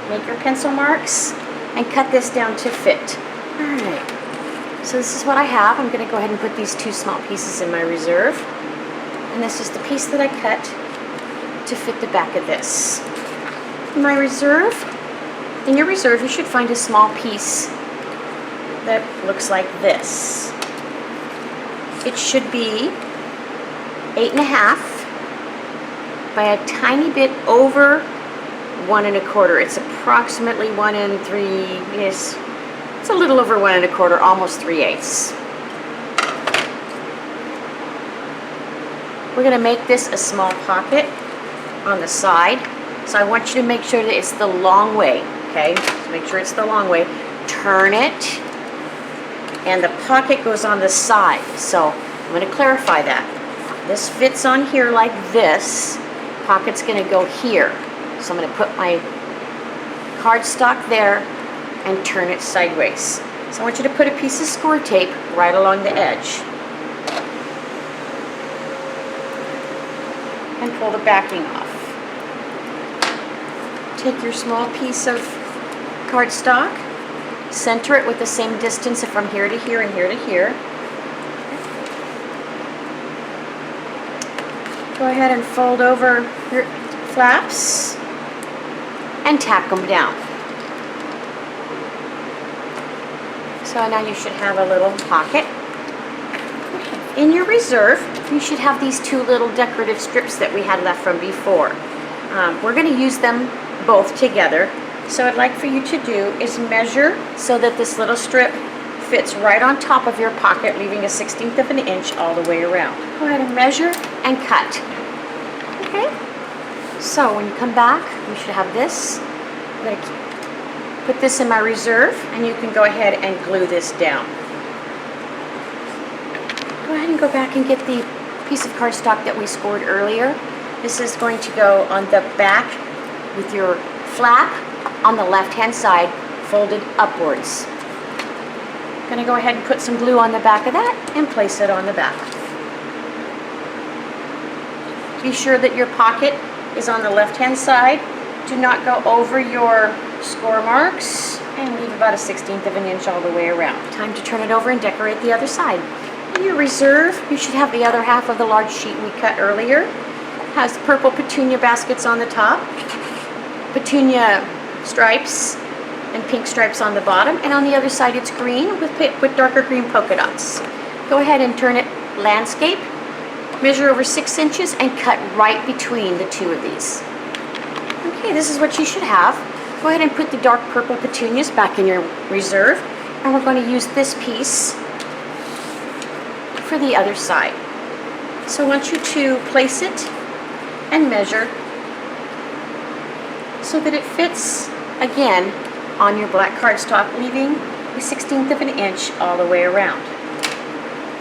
make your pencil marks, and cut this down to fit. Alright, so this is what I have. I'm going to go ahead and put these 2 small pieces in my reserve. And this is the piece that I cut to fit the back of this. In my reserve, in your reserve you should find a small piece that looks like this. It should be 8.5 by a tiny bit over 1 1/4. It's approximately 1 3. Yes, it's a little over 1 1/4, almost 3/8. We're going to make this a small pocket on the side. So I want you to make sure that it's the long way. Okay, so make sure it's the long way. Turn it, and the pocket goes on the side. So I'm going to clarify that. This fits on here like this. Pocket's going to go here. So I'm going to put my cardstock there and turn it sideways. So I want you to put a piece of score tape right along the edge. And pull the backing off. Take your small piece of cardstock, center it with the same distance from here to here and here to here. Go ahead and fold over your flaps and tack them down. So now you should have a little pocket. In your reserve, you should have these 2 little decorative strips that we had left from before. We're going to use them both together. So I'd like for you to do is measure so that this little strip fits right on top of your pocket, leaving a 1/16 of an inch all the way around. Go ahead and measure and cut. Okay? So when you come back, you should have this. I'm going to put this in my reserve, and you can go ahead and glue this down. Go ahead and go back and get the piece of cardstock that we scored earlier. This is going to go on the back with your flap on the left-hand side, folded upwards. I'm going to go ahead and put some glue on the back of that and place it on the back. Be sure that your pocket is on the left-hand side. Do not go over your score marks. and leave about a 1/16 of an inch all the way around. Time to turn it over and decorate the other side. In your reserve, you should have the other half of the large sheet we cut earlier. Has purple petunia baskets on the top, petunia stripes and pink stripes on the bottom, and on the other side it's green with darker green polka dots. Go ahead and turn it landscape, measure over 6 inches, and cut right between the two of these. Okay, this is what you should have. Go ahead and put the dark purple petunias back in your reserve, and we're going to use this piece for the other side. So I want you to place it and measure so that it fits again on your black cardstock, leaving a 1/16 of an inch all the way around.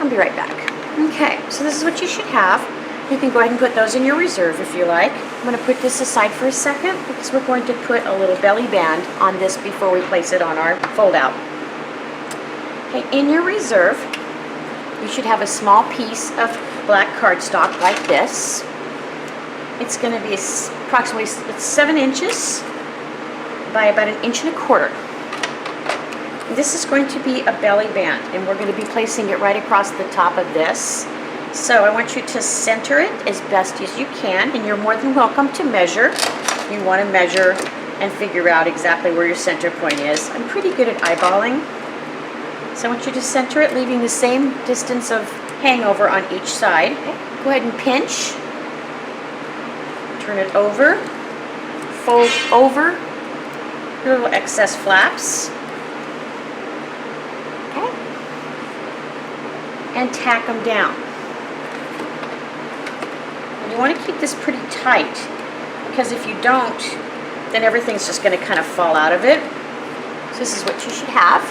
I'll be right back. Okay, so this is what you should have. You can go ahead and put those in your reserve if you like. I'm going to put this aside for a second because we're going to put a little belly band on this before we place it on our fold out. Okay, in your reserve, you should have a small piece of black cardstock like this. It's going to be approximately 7 inches by about 1.25 inches. This is going to be a belly band, and we're going to be placing it right across the top of this. So I want you to center it as best as you can, and you're more than welcome to measure. You want to measure and figure out exactly where your center point is. I'm pretty good at eyeballing. So I want you to center it, leaving the same distance of hangover on each side. Okay. Go ahead and pinch. Turn it over. Fold over your little excess flaps. Okay. And tack them down. And you want to keep this pretty tight, because if you don't, then everything's just going to kind of fall out of it. So this is what you should have.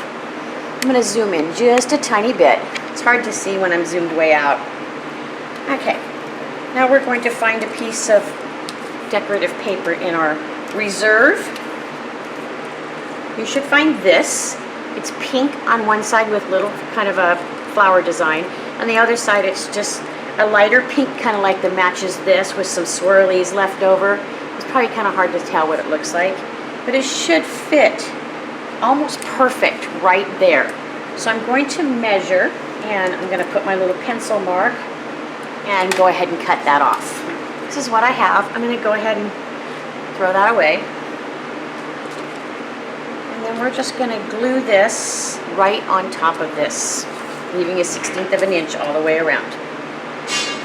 I'm going to zoom in just a tiny bit. It's hard to see when I'm zoomed way out. Okay, now we're going to find a piece of decorative paper in our reserve. You should find this. It's pink on one side with little kind of a flower design. On the other side it's just a lighter pink, kind of like that matches this, with some swirlies left over. It's probably kind of hard to tell what it looks like, but it should fit almost perfect right there. So I'm going to measure, and I'm going to put my little pencil mark and go ahead and cut that off. This is what I have. I'm going to go ahead and throw that away. And then we're just going to glue this right on top of this, leaving a 1/16 of an inch all the way around.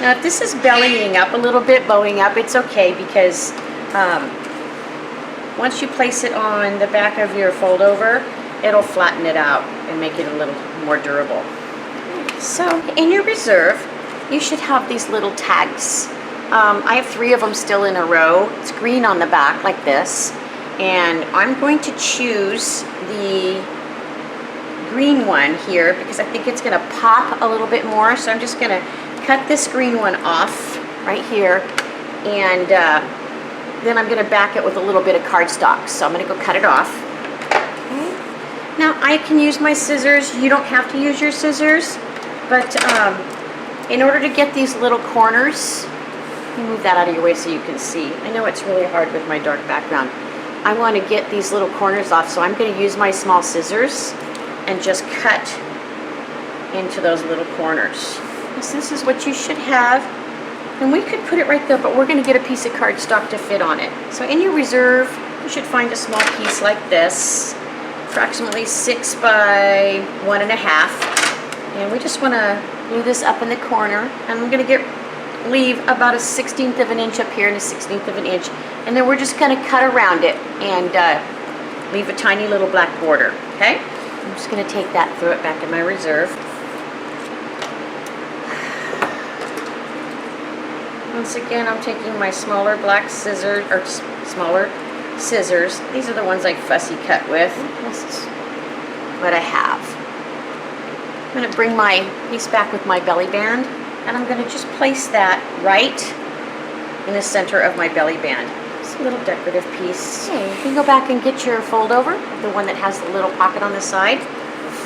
Now if this is bellying up a little bit, bowing up, it's okay, because once you place it on the back of your fold over, it'll flatten it out and make it a little more durable. So in your reserve, you should have these little tags. I have 3 of them still in a row. It's green on the back like this, and I'm going to choose the green one here because I think it's going to pop a little bit more. So I'm just going to cut this green one off right here, and then I'm going to back it with a little bit of cardstock. So I'm going to go cut it off. Okay. Now I can use my scissors. You don't have to use your scissors, but in order to get these little corners, let me move that out of your way so you can see. I know it's really hard with my dark background. I want to get these little corners off, so I'm going to use my small scissors and just cut into those little corners. So this is what you should have. And we could put it right there, but we're going to get a piece of cardstock to fit on it. So in your reserve, you should find a small piece like this, approximately 6 by 1.5. And we just want to glue this up in the corner. And I'm going to leave about a 1/16 of an inch up here and a 1/16 of an inch. And then we're just going to cut around it and leave a tiny little black border, okay? I'm just going to take that, throw it back in my reserve. Once again, I'm taking my smaller black scissors, or smaller scissors. These are the ones I fussy cut with. This is what I have. I'm going to bring my piece back with my belly band, and I'm going to just place that right in the center of my belly band. It's a little decorative piece. Okay, you can go back and get your fold over, the one that has the little pocket on the side.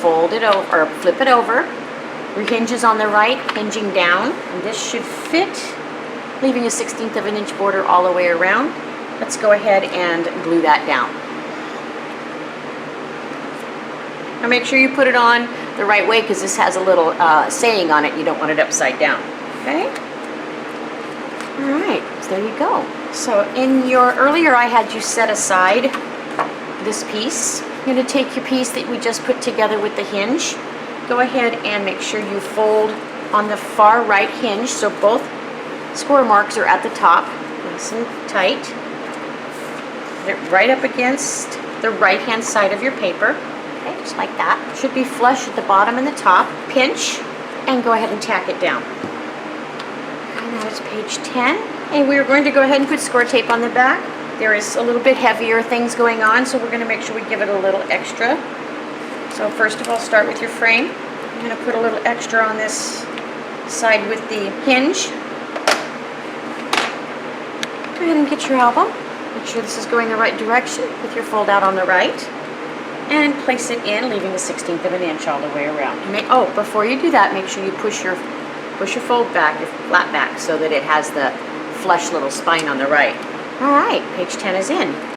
Fold it over, or flip it over. Your hinges on the right, hinging down, and this should fit, leaving a 1/16 of an inch border all the way around. Let's go ahead and glue that down. Now make sure you put it on the right way because this has a little saying on it. You don't want it upside down. Okay? All right, so there you go. So earlier I had you set aside this piece. You're going to take your piece that we just put together with the hinge. Go ahead and make sure you fold on the far right hinge so both score marks are at the top, nice and tight. Put it right up against the right hand side of your paper. Okay, just like that. It should be flush at the bottom and the top. Pinch and go ahead and tack it down. And that is page 10. And we're going to go ahead and put score tape on the back. There is a little bit heavier things going on, so we're going to make sure we give it a little extra. So first of all, start with your frame. I'm going to put a little extra on this side with the hinge. Go ahead and get your album. Make sure this is going the right direction with your fold out on the right. And place it in, leaving the 1/16 of an inch all the way around. Before you do that, make sure you push your fold back, your flat back, so that it has the flush little spine on the right. All right, page 10 is in.